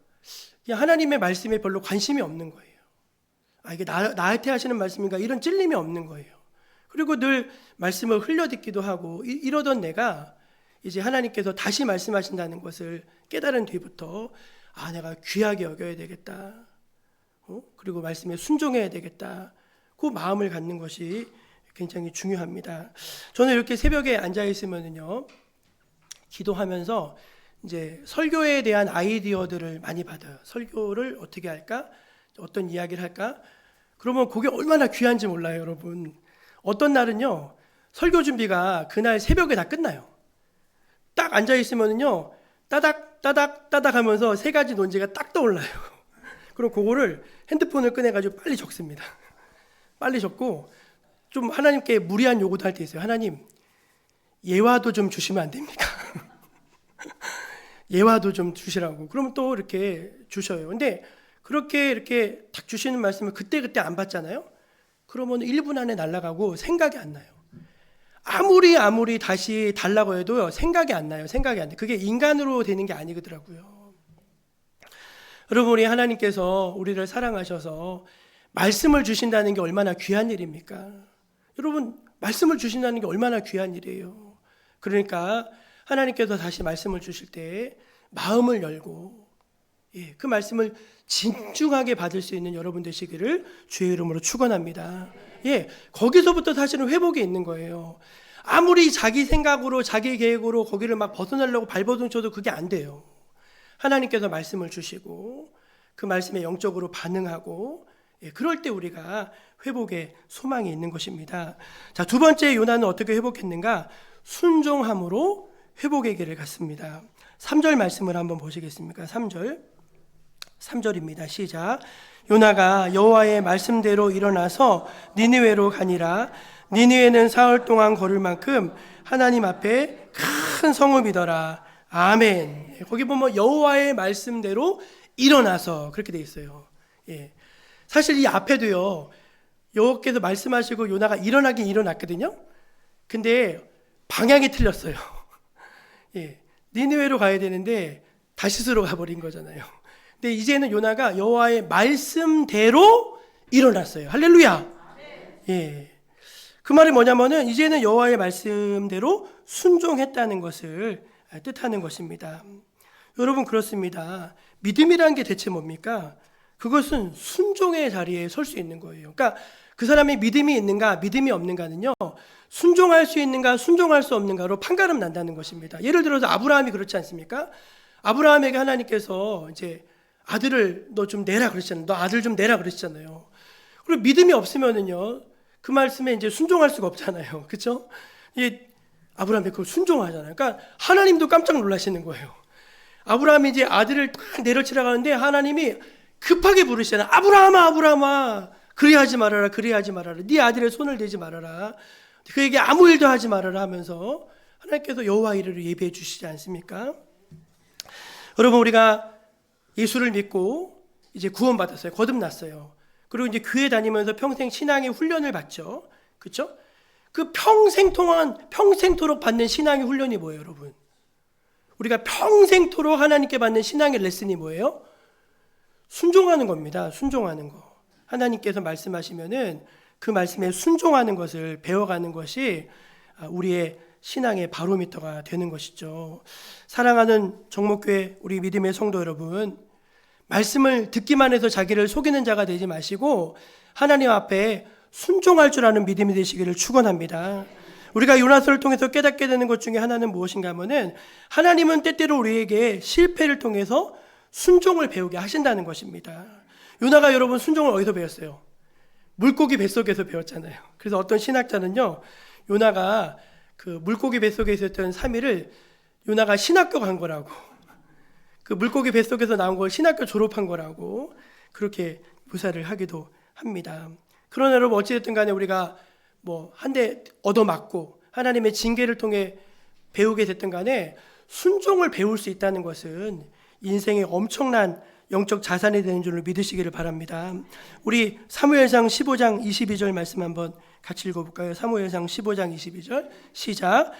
그냥 하나님의 말씀에 별로 관심이 없는 거예요. 이게 나한테 하시는 말씀인가 이런 찔림이 없는 거예요. 그리고 늘 말씀을 흘려듣기도 하고 이러던 내가 이제 하나님께서 다시 말씀하신다는 것을 깨달은 뒤부터 내가 귀하게 여겨야 되겠다. 그리고 말씀에 순종해야 되겠다. 그 마음을 갖는 것이 굉장히 중요합니다. 저는 이렇게 새벽에 앉아 있으면요 기도하면서 이제 설교에 대한 아이디어들을 많이 받아요. 설교를 어떻게 할까? 어떤 이야기를 할까? 그러면 그게 얼마나 귀한지 몰라요, 여러분. 어떤 날은요 설교 준비가 그날 새벽에 다 끝나요. 딱 앉아 있으면요 따닥 하면서 세 가지 논제가 딱 떠올라요. 그럼 그거를 핸드폰을 꺼내가지고 빨리 적습니다. 빨리 적고 좀 하나님께 무리한 요구도 할 때 있어요. 하나님 예화도 좀 주시면 안 됩니까? 예화도 좀 주시라고. 그러면 또 이렇게 주셔요. 근데 그렇게 이렇게 딱 주시는 말씀을 그때 안 받잖아요. 그러면 1분 안에 날아가고 생각이 안 나요. 아무리 다시 달라고 해도요 생각이 안 나요. 생각이 안 돼. 그게 인간으로 되는 게 아니더라고요. 여러분 우리 하나님께서 우리를 사랑하셔서 말씀을 주신다는 게 얼마나 귀한 일입니까? 여러분 말씀을 주신다는 게 얼마나 귀한 일이에요. 그러니까 하나님께서 다시 말씀을 주실 때 마음을 열고 그 말씀을 진중하게 받을 수 있는 여러분 되시기를 주의 이름으로 축원합니다. 거기서부터 사실은 회복이 있는 거예요. 아무리 자기 생각으로 자기 계획으로 거기를 막 벗어나려고 발버둥 쳐도 그게 안 돼요. 하나님께서 말씀을 주시고 그 말씀에 영적으로 반응하고 그럴 때 우리가 회복의 소망이 있는 것입니다. 자, 두 번째 요나는 어떻게 회복했는가? 순종함으로 회복의 길을 갔습니다. 3절 말씀을 한번 보시겠습니까? 3절입니다. 시작. 요나가 여호와의 말씀대로 일어나서 니느웨로 가니라. 니느웨는 사흘 동안 걸을 만큼 하나님 앞에 큰 성읍이더라. 아멘. 거기 보면 여호와의 말씀대로 일어나서 그렇게 돼 있어요. 사실 이 앞에도요 여호와께서 말씀하시고 요나가 일어나긴 일어났거든요. 근데 방향이 틀렸어요. 니느웨로 가야 되는데 다시스로 가버린 거잖아요. 근데 이제는 요나가 여호와의 말씀대로 일어났어요. 할렐루야. 그 말이 뭐냐면은 이제는 여호와의 말씀대로 순종했다는 것을 뜻하는 것입니다. 여러분 그렇습니다. 믿음이라는 게 대체 뭡니까? 그것은 순종의 자리에 설 수 있는 거예요. 그러니까 그 사람이 믿음이 있는가 믿음이 없는가는요 순종할 수 있는가 순종할 수 없는가로 판가름 난다는 것입니다. 예를 들어서 아브라함이 그렇지 않습니까? 아브라함에게 하나님께서 이제 아들을 너 좀 내라 그러셨잖아요. 너 아들 좀 내라 그러셨잖아요. 그리고 믿음이 없으면은요 그 말씀에 이제 순종할 수가 없잖아요. 그렇죠? 아브라함이 그걸 순종하잖아요. 그러니까 하나님도 깜짝 놀라시는 거예요. 아브라함이 이제 아들을 딱 내려치라고 하는데 하나님이 급하게 부르시잖아요. 아브라함아 그리하지 말아라. 네 아들의 손을 대지 말아라. 그에게 아무 일도 하지 말아라 하면서 하나님께서 여호와 이르를 예비해 주시지 않습니까? 여러분 우리가 예수를 믿고 이제 구원받았어요. 거듭났어요. 그리고 이제 교회 다니면서 평생 신앙의 훈련을 받죠. 그렇죠? 그 평생토록 받는 신앙의 훈련이 뭐예요, 여러분? 우리가 평생토록 하나님께 받는 신앙의 레슨이 뭐예요? 순종하는 겁니다. 순종하는 거. 하나님께서 말씀하시면은 그 말씀에 순종하는 것을 배워가는 것이 우리의 신앙의 바로미터가 되는 것이죠. 사랑하는 정목교회 우리 믿음의 성도 여러분, 말씀을 듣기만 해서 자기를 속이는 자가 되지 마시고 하나님 앞에 순종할 줄 아는 믿음이 되시기를 축원합니다. 우리가 요나서를 통해서 깨닫게 되는 것 중에 하나는 무엇인가 하면은 하나님은 때때로 우리에게 실패를 통해서 순종을 배우게 하신다는 것입니다. 요나가 여러분 순종을 어디서 배웠어요? 물고기 뱃속에서 배웠잖아요. 그래서 어떤 신학자는요, 요나가 그 물고기 뱃속에 있었던 3일을 요나가 신학교 간 거라고, 그 물고기 뱃속에서 나온 걸 신학교 졸업한 거라고 그렇게 묘사를 하기도 합니다. 그러나 여러분, 어찌됐든 간에 우리가 뭐 한 대 얻어맞고 하나님의 징계를 통해 배우게 됐든 간에 순종을 배울 수 있다는 것은 인생의 엄청난 영적 자산이 되는 줄로 믿으시기를 바랍니다. 우리 사무엘상 15장 22절 말씀 한번 같이 읽어볼까요? 사무엘상 15장 22절 시작.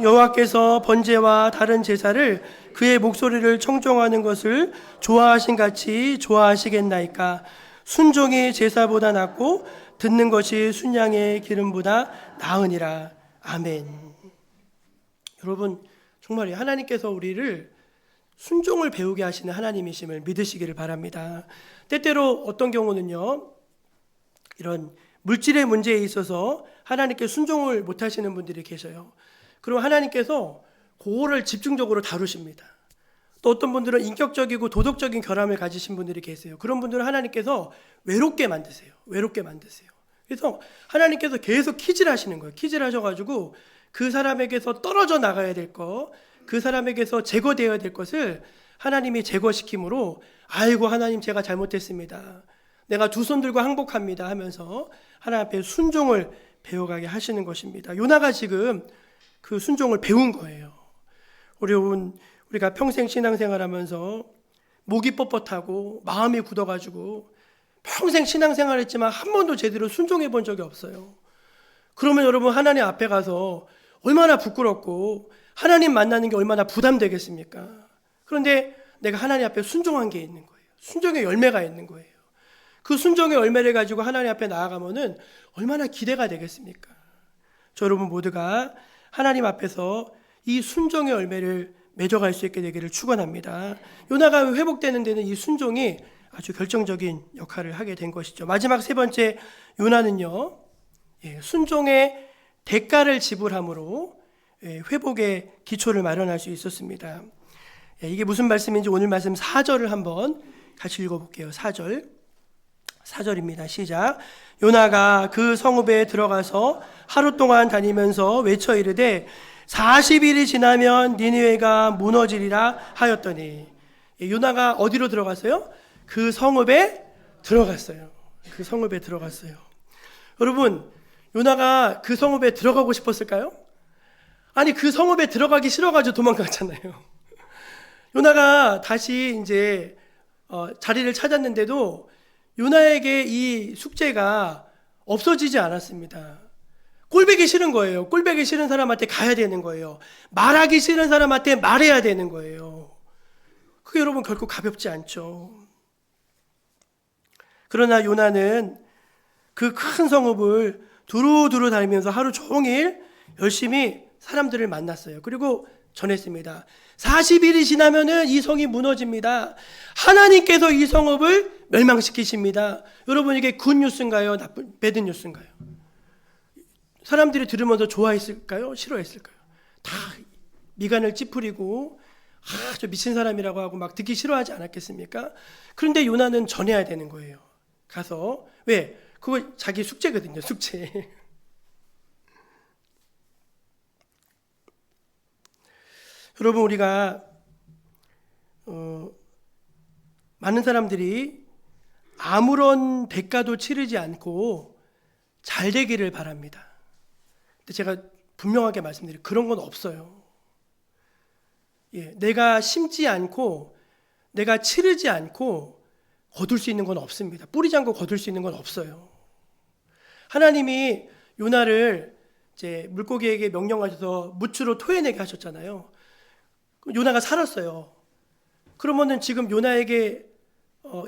여호와께서 번제와 다른 제사를 그의 목소리를 청종하는 것을 좋아하신 같이 좋아하시겠나이까. 순종이 제사보다 낫고 듣는 것이 순양의 기름보다 나으니라. 아멘. 여러분, 정말 하나님께서 우리를 순종을 배우게 하시는 하나님이심을 믿으시기를 바랍니다. 때때로 어떤 경우는요, 이런 물질의 문제에 있어서 하나님께 순종을 못하시는 분들이 계셔요. 그럼 하나님께서 그거를 집중적으로 다루십니다. 또 어떤 분들은 인격적이고 도덕적인 결함을 가지신 분들이 계세요. 그런 분들은 하나님께서 외롭게 만드세요. 외롭게 만드세요. 그래서 하나님께서 계속 키질 하시는 거예요. 키질 하셔가지고 그 사람에게서 떨어져 나가야 될 거, 그 사람에게서 제거되어야 될 것을 하나님이 제거시킴으로, 아이고 하나님 제가 잘못했습니다, 내가 두 손 들고 항복합니다 하면서 하나님 앞에 순종을 배워가게 하시는 것입니다. 요나가 지금 그 순종을 배운 거예요. 우리가 평생 신앙생활하면서 목이 뻣뻣하고 마음이 굳어가지고 평생 신앙생활했지만 한 번도 제대로 순종해 본 적이 없어요. 그러면 여러분, 하나님 앞에 가서 얼마나 부끄럽고 하나님 만나는 게 얼마나 부담되겠습니까? 그런데 내가 하나님 앞에 순종한 게 있는 거예요. 순종의 열매가 있는 거예요. 그 순종의 열매를 가지고 하나님 앞에 나아가면은 얼마나 기대가 되겠습니까? 저 여러분 모두가 하나님 앞에서 이 순종의 열매를 맺어갈 수 있게 되기를 축원합니다. 요나가 회복되는 데는 이 순종이 아주 결정적인 역할을 하게 된 것이죠. 마지막 세 번째, 요나는요, 순종의 대가를 지불함으로 회복의 기초를 마련할 수 있었습니다. 이게 무슨 말씀인지 오늘 말씀 4절을 한번 같이 읽어볼게요. 4절입니다. 시작. 요나가 그 성읍에 들어가서 하루 동안 다니면서 외쳐 이르되 40일이 지나면 니느웨가 무너지리라 하였더니, 요나가 어디로 들어갔어요? 그 성읍에 들어갔어요. 그 성읍에 들어갔어요. 여러분, 요나가 그 성읍에 들어가고 싶었을까요? 아니, 그 성읍에 들어가기 싫어가지고 도망갔잖아요. 요나가 다시 이제 자리를 찾았는데도 요나에게 이 숙제가 없어지지 않았습니다. 꼴보기 싫은 거예요. 꼴보기 싫은 사람한테 가야 되는 거예요. 말하기 싫은 사람한테 말해야 되는 거예요. 그게 여러분 결코 가볍지 않죠. 그러나 요나는 그 큰 성읍을 두루두루 다니면서 하루 종일 열심히 사람들을 만났어요. 그리고 전했습니다. 40일이 지나면은 이 성이 무너집니다. 하나님께서 이 성읍을 멸망시키십니다. 여러분, 이게 굿 뉴스인가요? 배드 뉴스인가요? 사람들이 들으면서 좋아했을까요? 싫어했을까요? 다 미간을 찌푸리고 저 미친 사람이라고 하고 막 듣기 싫어하지 않았겠습니까? 그런데 요나는 전해야 되는 거예요. 가서. 왜? 그거 자기 숙제거든요. 숙제. 여러분, 우리가 많은 사람들이 아무런 대가도 치르지 않고 잘 되기를 바랍니다. 근데 제가 분명하게 말씀드려요. 그런 건 없어요. 내가 심지 않고 내가 치르지 않고 거둘 수 있는 건 없습니다. 뿌리지 않고 거둘 수 있는 건 없어요. 하나님이 요나를 이제 물고기에게 명령하셔서 무추로 토해내게 하셨잖아요. 요나가 살았어요. 그러면은 지금 요나에게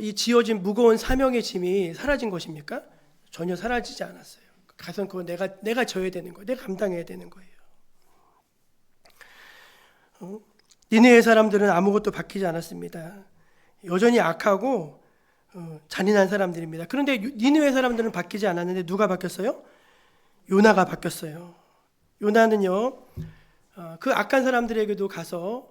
이 지어진 무거운 사명의 짐이 사라진 것입니까? 전혀 사라지지 않았어요. 가서 그건 내가 져야 되는 거예요. 내가 감당해야 되는 거예요. 니느웨 사람들은 아무것도 바뀌지 않았습니다. 여전히 악하고 잔인한 사람들입니다. 그런데 니느웨 사람들은 바뀌지 않았는데 누가 바뀌었어요? 요나가 바뀌었어요. 요나는요, 그 악한 사람들에게도 가서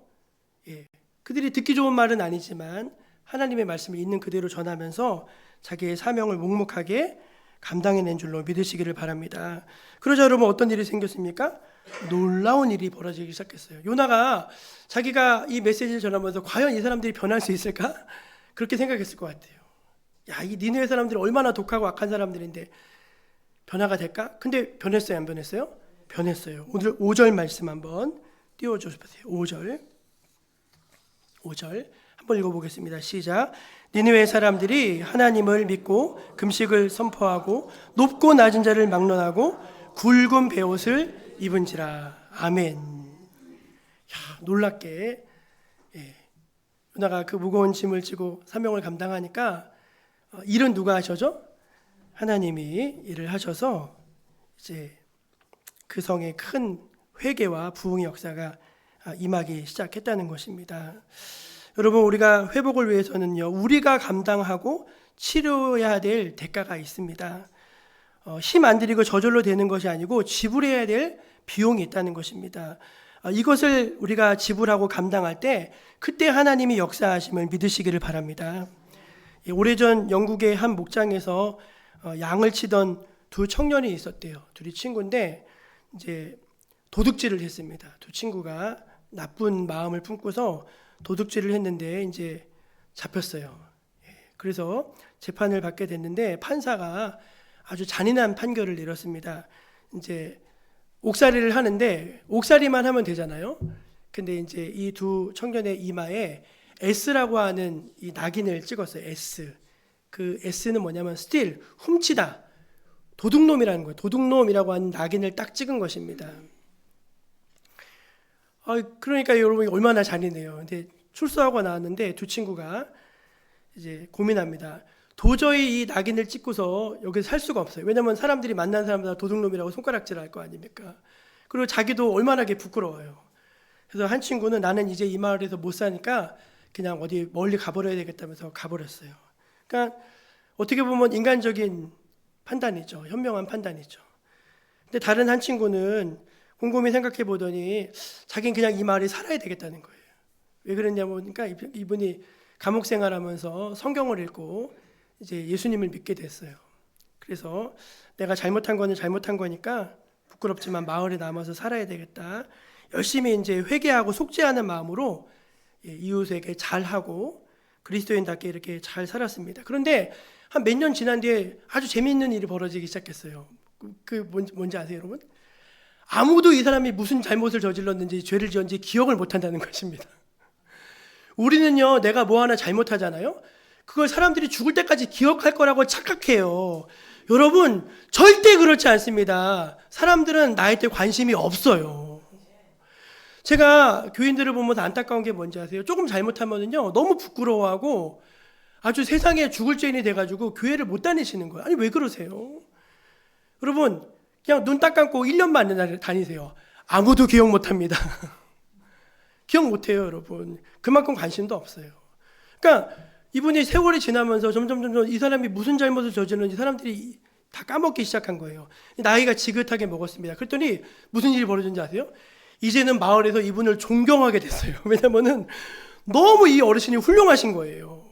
그들이 듣기 좋은 말은 아니지만 하나님의 말씀을 있는 그대로 전하면서 자기의 사명을 묵묵하게 감당해낸 줄로 믿으시기를 바랍니다. 그러자 여러분 어떤 일이 생겼습니까? 놀라운 일이 벌어지기 시작했어요. 요나가 자기가 이 메시지를 전하면서 과연 이 사람들이 변할 수 있을까? 그렇게 생각했을 것 같아요. 야, 이 니느웨 사람들이 얼마나 독하고 악한 사람들인데 변화가 될까? 근데 변했어요, 안 변했어요? 변했어요. 오늘 5절 말씀 한번 띄워주세요. 5절 한번 읽어보겠습니다. 시작. 니느웨 사람들이 하나님을 믿고 금식을 선포하고 높고 낮은 자를 막론하고 굵은 베옷을 입은지라. 아멘. 야, 놀랍게 요나가 그 무거운 짐을 지고 사명을 감당하니까 일은 누가 하셔죠? 하나님이 일을 하셔서 이제 그 성에 큰 회개와 부흥의 역사가 임하기 시작했다는 것입니다. 여러분, 우리가 회복을 위해서는요, 우리가 감당하고 치료해야 될 대가가 있습니다. 힘 안 들이고 저절로 되는 것이 아니고 지불해야 될 비용이 있다는 것입니다. 이것을 우리가 지불하고 감당할 때 그때 하나님이 역사하심을 믿으시기를 바랍니다. 오래전 영국의 한 목장에서 양을 치던 두 청년이 있었대요. 둘이 친구인데 이제 도둑질을 했습니다. 두 친구가 나쁜 마음을 품고서 도둑질을 했는데 이제 잡혔어요. 그래서 재판을 받게 됐는데 판사가 아주 잔인한 판결을 내렸습니다. 이제 옥살이를 하는데 옥살이만 하면 되잖아요. 근데 이제 이 두 청년의 이마에 S라고 하는 이 낙인을 찍었어요. S. 그 S는 뭐냐면 steal, 훔치다. 도둑놈이라는 거예요. 도둑놈이라고 하는 낙인을 딱 찍은 것입니다. 그러니까 여러분이 얼마나 잔인해요. 근데 출소하고 나왔는데 두 친구가 이제 고민합니다. 도저히 이 낙인을 찍고서 여기서 살 수가 없어요. 왜냐하면 사람들이 만난 사람마다 도둑놈이라고 손가락질 할 거 아닙니까? 그리고 자기도 얼마나 부끄러워요. 그래서 한 친구는 나는 이제 이 마을에서 못 사니까 그냥 어디 멀리 가버려야 되겠다면서 가버렸어요. 그러니까 어떻게 보면 인간적인 판단이죠. 현명한 판단이죠. 근데 다른 한 친구는 곰곰이 생각해 보더니 자기는 그냥 이 마을에 살아야 되겠다는 거예요. 왜 그랬냐면 그러니까 이분이 감옥 생활하면서 성경을 읽고 이제 예수님을 믿게 됐어요. 그래서 내가 잘못한 거는 잘못한 거니까 부끄럽지만 마을에 남아서 살아야 되겠다. 열심히 이제 회개하고 속죄하는 마음으로 이웃에게 잘하고 그리스도인답게 이렇게 잘 살았습니다. 그런데 한 몇 년 지난 뒤에 아주 재미있는 일이 벌어지기 시작했어요. 뭔지 아세요, 여러분? 아무도 이 사람이 무슨 잘못을 저질렀는지 죄를 지었는지 기억을 못한다는 것입니다. 우리는요, 내가 뭐 하나 잘못하잖아요. 그걸 사람들이 죽을 때까지 기억할 거라고 착각해요. 여러분, 절대 그렇지 않습니다. 사람들은 나한테 관심이 없어요. 제가 교인들을 보면서 안타까운 게 뭔지 아세요? 조금 잘못하면요, 너무 부끄러워하고 아주 세상에 죽을 죄인이 돼가지고 교회를 못 다니시는 거예요. 아니, 왜 그러세요? 여러분, 그냥 눈 딱 감고 1년 만에 다니세요. 아무도 기억 못 합니다. 기억 못 해요, 여러분. 그만큼 관심도 없어요. 그러니까 이분이 세월이 지나면서 점점 이 사람이 무슨 잘못을 저질렀는지 사람들이 다 까먹기 시작한 거예요. 나이가 지긋하게 먹었습니다. 그랬더니 무슨 일이 벌어졌는지 아세요? 이제는 마을에서 이분을 존경하게 됐어요. 왜냐면은 너무 이 어르신이 훌륭하신 거예요.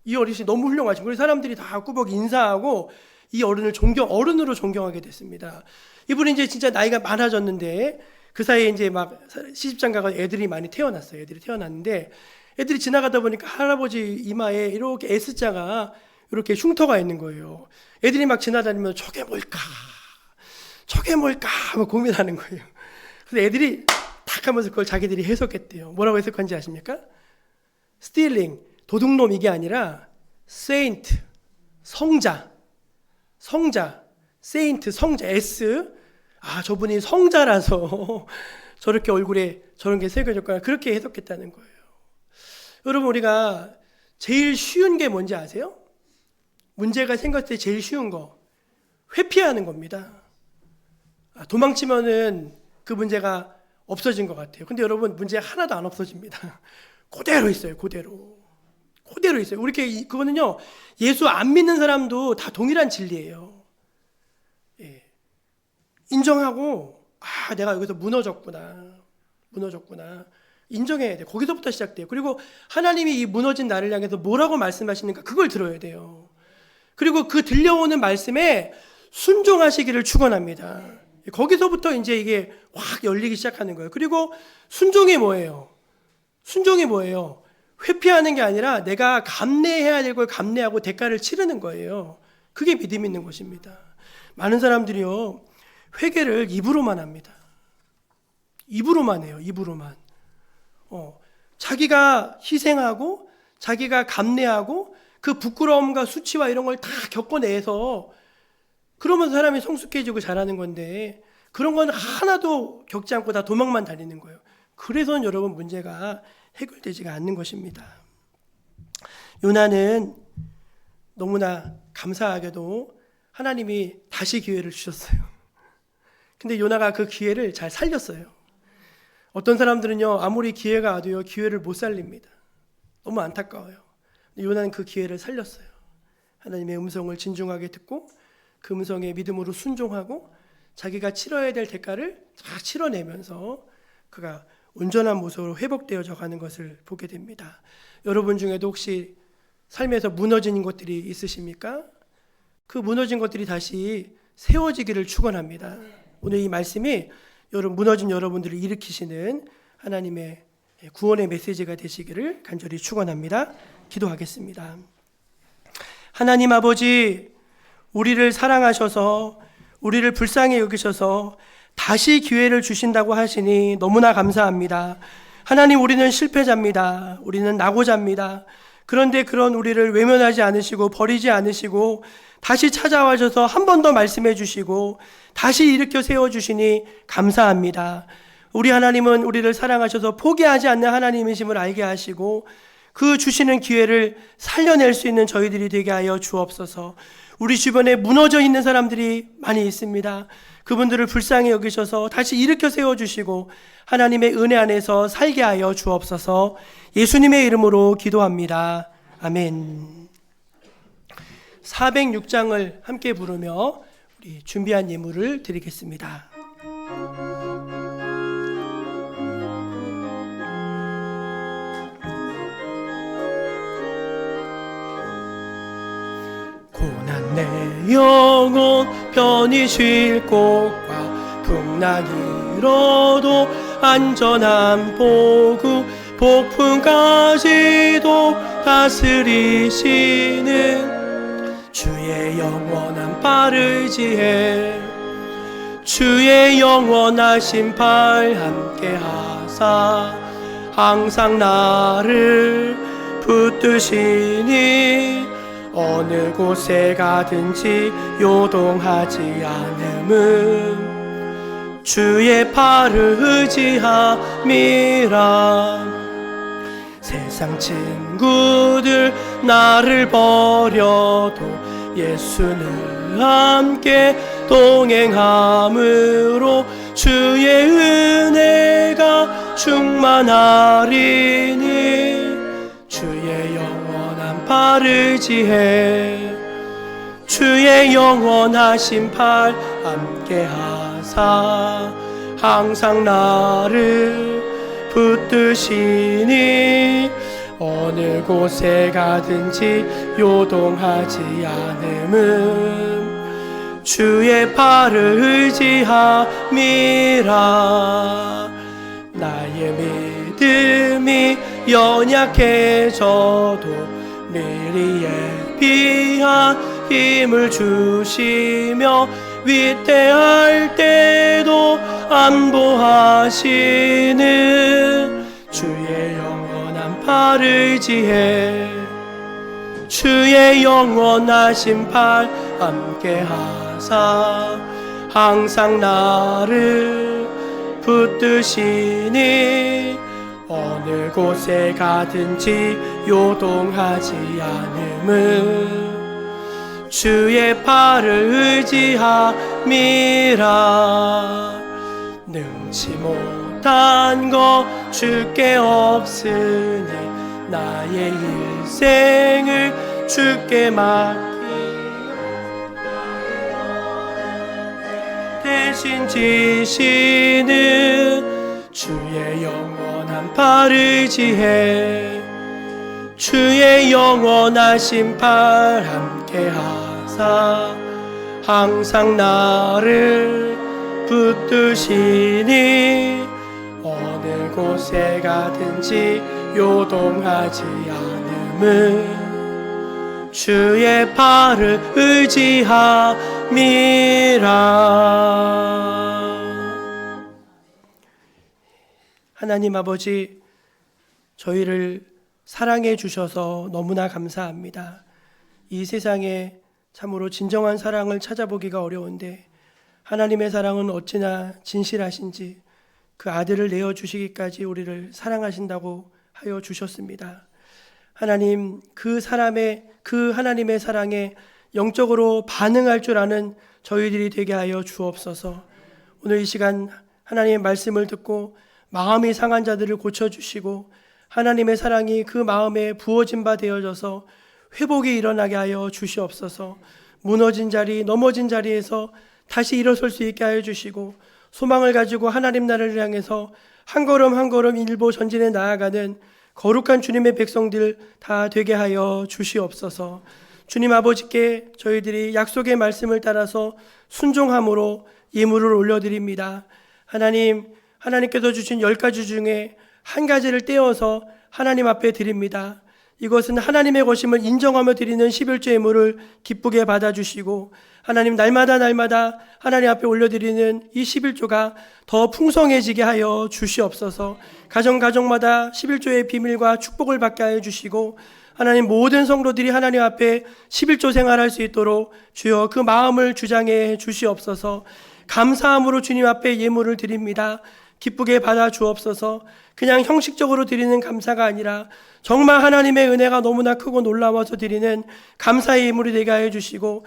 이 어르신이 너무 훌륭하신 거예요. 사람들이 다 꾸벅 인사하고 이 어른을 어른으로 존경하게 됐습니다. 이분이 이제 진짜 나이가 많아졌는데 그 사이에 이제 막 시집장가가 애들이 많이 태어났어요. 애들이 태어났는데 애들이 지나가다 보니까 할아버지 이마에 이렇게 S자가 이렇게 흉터가 있는 거예요. 애들이 막 지나다니면서 저게 뭘까? 막 고민하는 거예요. 그래서 애들이 탁 하면서 그걸 자기들이 해석했대요. 뭐라고 해석한지 아십니까? stealing, 도둑놈 이게 아니라 saint, 성자, saint, 성자, S. 저분이 성자라서 저렇게 얼굴에 저런 게 새겨졌거나 그렇게 해석했다는 거예요. 여러분, 우리가 제일 쉬운 게 뭔지 아세요? 문제가 생겼을 때 제일 쉬운 거 회피하는 겁니다. 도망치면은 그 문제가 없어진 것 같아요. 근데 여러분, 문제 하나도 안 없어집니다. 그대로 있어요. 그대로 있어요. 그거는요, 예수 안 믿는 사람도 다 동일한 진리예요. 인정하고 내가 여기서 무너졌구나. 인정해야 돼요. 거기서부터 시작돼요. 그리고 하나님이 이 무너진 나를 향해서 뭐라고 말씀하시는가 그걸 들어야 돼요. 그리고 그 들려오는 말씀에 순종하시기를 축원합니다. 거기서부터 이제 이게 확 열리기 시작하는 거예요. 그리고 순종이 뭐예요? 순종이 뭐예요? 회피하는 게 아니라 내가 감내해야 될 걸 감내하고 대가를 치르는 거예요. 그게 믿음 있는 것입니다. 많은 사람들이요, 회개를 입으로만 합니다. 입으로만 해요. 입으로만. 자기가 희생하고 자기가 감내하고 그 부끄러움과 수치와 이런 걸 다 겪어내서 그러면 사람이 성숙해지고 잘하는 건데, 그런 건 하나도 겪지 않고 다 도망만 다니는 거예요. 그래서 여러분 문제가 해결되지가 않는 것입니다. 요나는 너무나 감사하게도 하나님이 다시 기회를 주셨어요. 근데 요나가 그 기회를 잘 살렸어요. 어떤 사람들은요, 아무리 기회가 와도요, 기회를 못 살립니다. 너무 안타까워요. 요나는 그 기회를 살렸어요. 하나님의 음성을 진중하게 듣고 그 음성에 믿음으로 순종하고 자기가 치러야 될 대가를 다 치러내면서 그가 온전한 모습으로 회복되어져 가는 것을 보게 됩니다. 여러분 중에도 혹시 삶에서 무너진 것들이 있으십니까? 그 무너진 것들이 다시 세워지기를 축원합니다. 오늘 이 말씀이 무너진 여러분들을 일으키시는 하나님의 구원의 메시지가 되시기를 간절히 축원합니다. 기도하겠습니다. 하나님 아버지, 우리를 사랑하셔서 우리를 불쌍히 여기셔서 다시 기회를 주신다고 하시니 너무나 감사합니다. 하나님, 우리는 실패자입니다. 우리는 낙오자입니다. 그런데 그런 우리를 외면하지 않으시고 버리지 않으시고 다시 찾아와셔서 한 번 더 말씀해 주시고 다시 일으켜 세워주시니 감사합니다. 우리 하나님은 우리를 사랑하셔서 포기하지 않는 하나님이심을 알게 하시고 그 주시는 기회를 살려낼 수 있는 저희들이 되게 하여 주옵소서. 우리 주변에 무너져 있는 사람들이 많이 있습니다. 그분들을 불쌍히 여기셔서 다시 일으켜 세워주시고 하나님의 은혜 안에서 살게 하여 주옵소서. 예수님의 이름으로 기도합니다. 아멘. 406장을 함께 부르며 우리 준비한 예물을 드리겠습니다. 고난 내 영혼 편히 쉴 곳과 풍랑이 일어도 안전한 보구 폭풍까지도 다스리시는 주의 영원한 팔을 의지해 주의 영원하신 팔 함께 하사 항상 나를 붙드시니 어느 곳에 가든지 요동하지 않음은 주의 팔을 의지함이라. 세상 친구들 나를 버려도 예수는 함께 동행함으로 주의 은혜가 충만하리니 주의 영원한 팔을 의지해 주의 영원하신 팔 함께 하사 항상 나를 붙드시니 어느 곳에 가든지 요동하지 않음은 주의 팔을 의지함이라. 나의 믿음이 연약해져도 미리 예비한 힘을 주시며 위태할 때도 안보하시는 주의 영원한 팔을 의지해 주의 영원하신 팔 함께 하사 항상 나를 붙드시니 어느 곳에 가든지 요동하지 않음은 주의 팔을 의지함이라. 능치 못한 것 주께 없으니 나의 일생을 주께 맡기 대신 지시는 주의 영원한 팔을 의지해 주의 영원하신 팔 함께 하사 하사 항상 나를 붙드시니 어느 곳에 가든지 요동하지 않음은 주의 팔을 의지함이라. 하나님 아버지, 저희를 사랑해 주셔서 너무나 감사합니다. 이 세상에 참으로 진정한 사랑을 찾아보기가 어려운데 하나님의 사랑은 어찌나 진실하신지 그 아들을 내어주시기까지 우리를 사랑하신다고 하여 주셨습니다. 하나님, 그 하나님의 사랑에 영적으로 반응할 줄 아는 저희들이 되게 하여 주옵소서. 오늘 이 시간 하나님의 말씀을 듣고 마음이 상한 자들을 고쳐주시고 하나님의 사랑이 그 마음에 부어진 바 되어져서 회복이 일어나게 하여 주시옵소서. 무너진 자리, 넘어진 자리에서 다시 일어설 수 있게 하여 주시고 소망을 가지고 하나님 나라를 향해서 한 걸음 한 걸음 일보 전진해 나아가는 거룩한 주님의 백성들 다 되게 하여 주시옵소서. 주님 아버지께 저희들이 약속의 말씀을 따라서 순종함으로 예물을 올려드립니다. 하나님께서 주신 10가지 중에 한 가지를 떼어서 하나님 앞에 드립니다. 이것은 하나님의 것임을 인정하며 드리는 11조 예물을 기쁘게 받아주시고 하나님 날마다 하나님 앞에 올려드리는 이 11조가 더 풍성해지게 하여 주시옵소서. 가정마다 11조의 비밀과 축복을 받게 하여 주시고 하나님 모든 성도들이 하나님 앞에 11조 생활할 수 있도록 주여 그 마음을 주장해 주시옵소서. 감사함으로 주님 앞에 예물을 드립니다. 기쁘게 받아 주옵소서. 그냥 형식적으로 드리는 감사가 아니라 정말 하나님의 은혜가 너무나 크고 놀라워서 드리는 감사의 예물이 되게 하여 주시고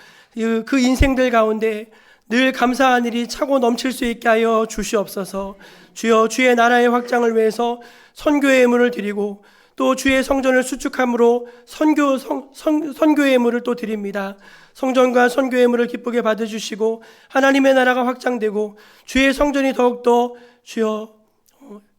그 인생들 가운데 늘 감사한 일이 차고 넘칠 수 있게 하여 주시옵소서. 주여 주의 나라의 확장을 위해서 선교의 예물을 드리고 또 주의 성전을 수축함으로 선교의 예물을 또 드립니다. 성전과 선교의 예물을 기쁘게 받아주시고 하나님의 나라가 확장되고 주의 성전이 더욱더 주여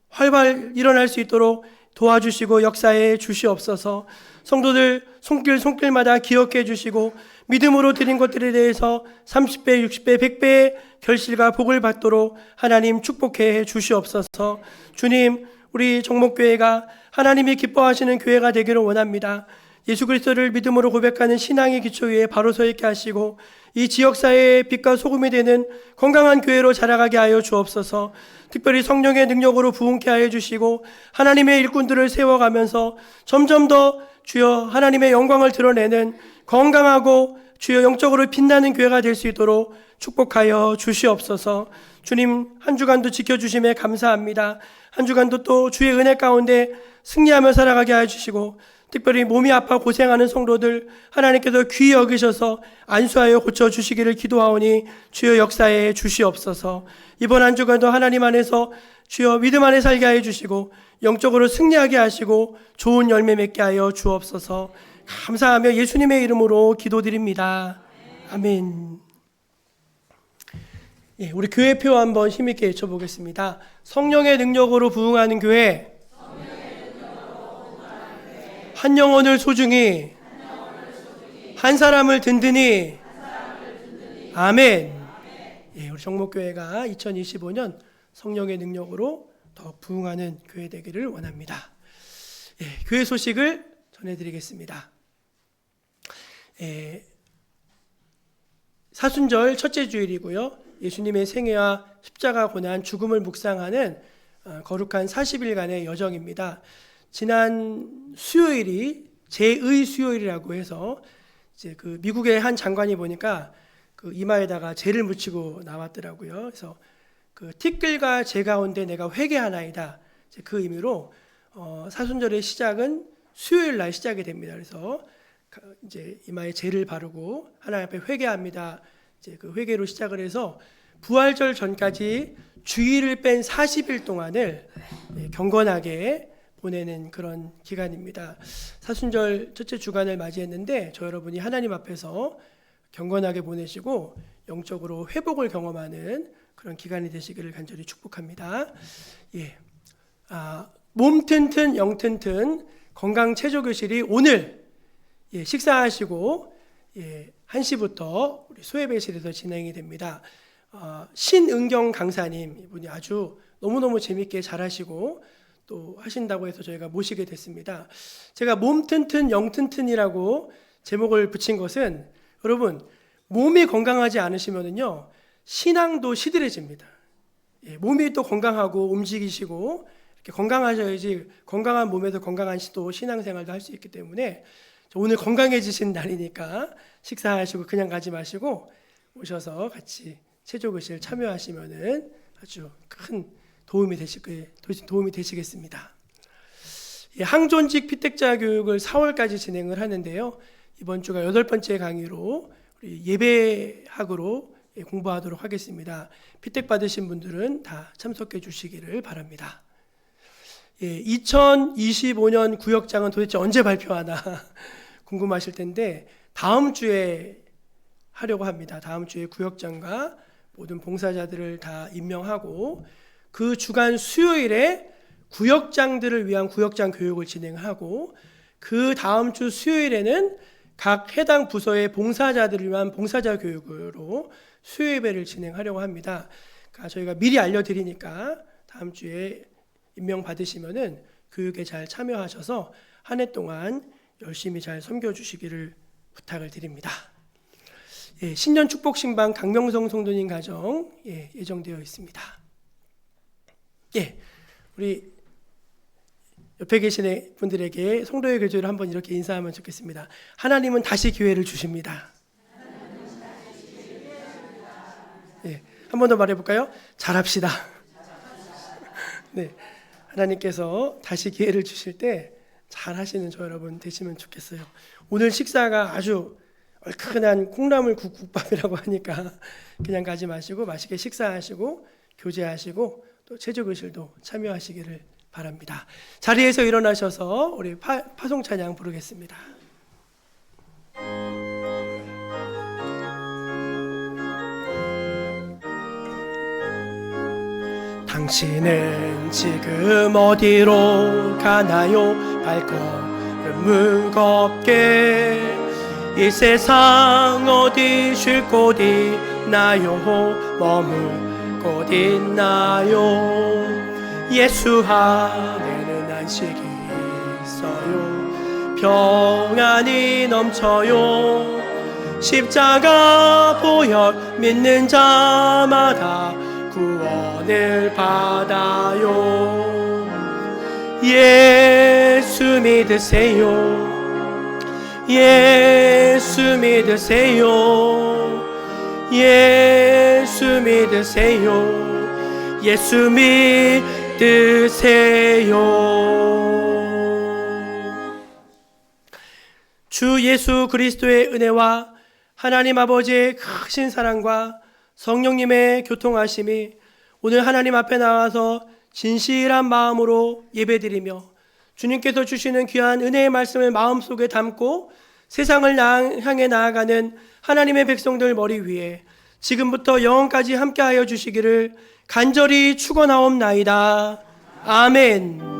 활발 일어날 수 있도록 도와주시고 역사해 주시옵소서. 성도들 손길마다 기억해 주시고 믿음으로 드린 것들에 대해서 30배, 60배, 100배의 결실과 복을 받도록 하나님 축복해 주시옵소서. 주님, 우리 정목교회가 하나님이 기뻐하시는 교회가 되기를 원합니다. 예수 그리스도를 믿음으로 고백하는 신앙의 기초 위에 바로 서 있게 하시고 이 지역사회의 빛과 소금이 되는 건강한 교회로 자라가게 하여 주옵소서. 특별히 성령의 능력으로 부흥케 하여 주시고 하나님의 일꾼들을 세워가면서 점점 더 주여 하나님의 영광을 드러내는 건강하고 주여 영적으로 빛나는 교회가 될 수 있도록 축복하여 주시옵소서. 주님, 한 주간도 지켜주심에 감사합니다. 한 주간도 또 주의 은혜 가운데 승리하며 살아가게 하여 주시고 특별히 몸이 아파 고생하는 성도들 하나님께서 귀히 여기셔서 안수하여 고쳐주시기를 기도하오니 주여 역사해 주시옵소서. 이번 한 주간도 하나님 안에서 주여 믿음 안에 살게 하여 주시고 영적으로 승리하게 하시고 좋은 열매 맺게 하여 주옵소서. 감사하며 예수님의 이름으로 기도드립니다. 아멘. 예, 우리 교회표 한번 힘있게 외쳐보겠습니다. 성령의 능력으로 부흥하는 교회, 한 영혼을 소중히, 한 사람을 든든히. 아멘. 예, 우리 정목교회가 2025년 성령의 능력으로 더 부흥하는 교회 되기를 원합니다. 예, 교회 소식을 전해드리겠습니다. 사순절 첫째 주일이고요. 예수님의 생애와 십자가 고난 죽음을 묵상하는 거룩한 40일간의 여정입니다. 지난 수요일이 제의 수요일이라고 해서 이제 그 미국의 한 장관이 보니까 그 이마에다가 죄를 묻히고 나왔더라고요. 그래서 그 티끌과 재 가운데 내가 회개하나이다. 그 의미로 사순절의 시작은 수요일 날 시작이 됩니다. 그래서 이제 이마에 재를 바르고 하나님 앞에 회개합니다. 이제 그 회개로 시작을 해서 부활절 전까지 주일을 뺀 40일 동안을 경건하게 보내는 그런 기간입니다. 사순절 첫째 주간을 맞이했는데 저 여러분이 하나님 앞에서 경건하게 보내시고 영적으로 회복을 경험하는 그런 기간이 되시기를 간절히 축복합니다. 예, 몸 튼튼 영 튼튼 건강 체조 교실이 오늘 식사하시고 1시부터 우리 소예배실에서 진행이 됩니다. 신은경 강사님, 이분이 아주 너무너무 재밌게 잘하시고 또 하신다고 해서 저희가 모시게 됐습니다. 제가 몸 튼튼 영 튼튼이라고 제목을 붙인 것은, 여러분, 몸이 건강하지 않으시면은요 신앙도 시들해집니다. 몸이 또 건강하고 움직이시고 이렇게 건강하셔야지 건강한 몸에서 건강한 또 신앙생활도 할 수 있기 때문에 오늘 건강해지신 날이니까 식사하시고 그냥 가지 마시고 오셔서 같이 체조교실 참여하시면은 아주 큰 도움이 되시겠습니다. 항존직 피택자 교육을 4월까지 진행을 하는데요. 이번 주가 8번째 강의로 우리 예배학으로 공부하도록 하겠습니다. 피택 받으신 분들은 다 참석해 주시기를 바랍니다. 2025년 구역장은 도대체 언제 발표하나 궁금하실 텐데 다음 주에 하려고 합니다. 다음 주에 구역장과 모든 봉사자들을 다 임명하고 그 주간 수요일에 구역장들을 위한 구역장 교육을 진행하고 그 다음 주 수요일에는 각 해당 부서의 봉사자들을 위한 봉사자 교육으로 수요예배를 진행하려고 합니다. 그러니까 저희가 미리 알려드리니까 다음 주에 임명 받으시면은 교육에 잘 참여하셔서 한 해 동안 열심히 잘 섬겨주시기를 부탁을 드립니다. 신년 축복 신방 강명성 성도님 가정 예정되어 있습니다. 우리 옆에 계신 분들에게 성도의 교제를 한번 이렇게 인사하면 좋겠습니다. 하나님은 다시 기회를 주십니다. 한 번 더 말해볼까요? 잘합시다. 네, 하나님께서 다시 기회를 주실 때 잘하시는 저 여러분 되시면 좋겠어요. 오늘 식사가 아주 얼큰한 콩나물국 국밥이라고 하니까 그냥 가지 마시고 맛있게 식사하시고 교제하시고 또 체조교실도 참여하시기를 바랍니다. 자리에서 일어나셔서 우리 파송 찬양 부르겠습니다. 당신은 지금 어디로 가나요? 발걸음 무겁게 이 세상 어디 쉴 곳 있나요? 머물 곳 있나요? 예수 안에는 안식이 있어요. 평안이 넘쳐요. 십자가 보혈 믿는 자마다 구원을 받아요. 예수 믿으세요. 예수 믿으세요. 예수 믿으세요. 예수 믿으세요. 주 예수 그리스도의 은혜와 하나님 아버지의 크신 사랑과 성령님의 교통하심이 오늘 하나님 앞에 나와서 진실한 마음으로 예배드리며 주님께서 주시는 귀한 은혜의 말씀을 마음속에 담고 세상을 향해 나아가는 하나님의 백성들 머리 위에 지금부터 영원까지 함께하여 주시기를 간절히 축원하옵나이다. 아멘.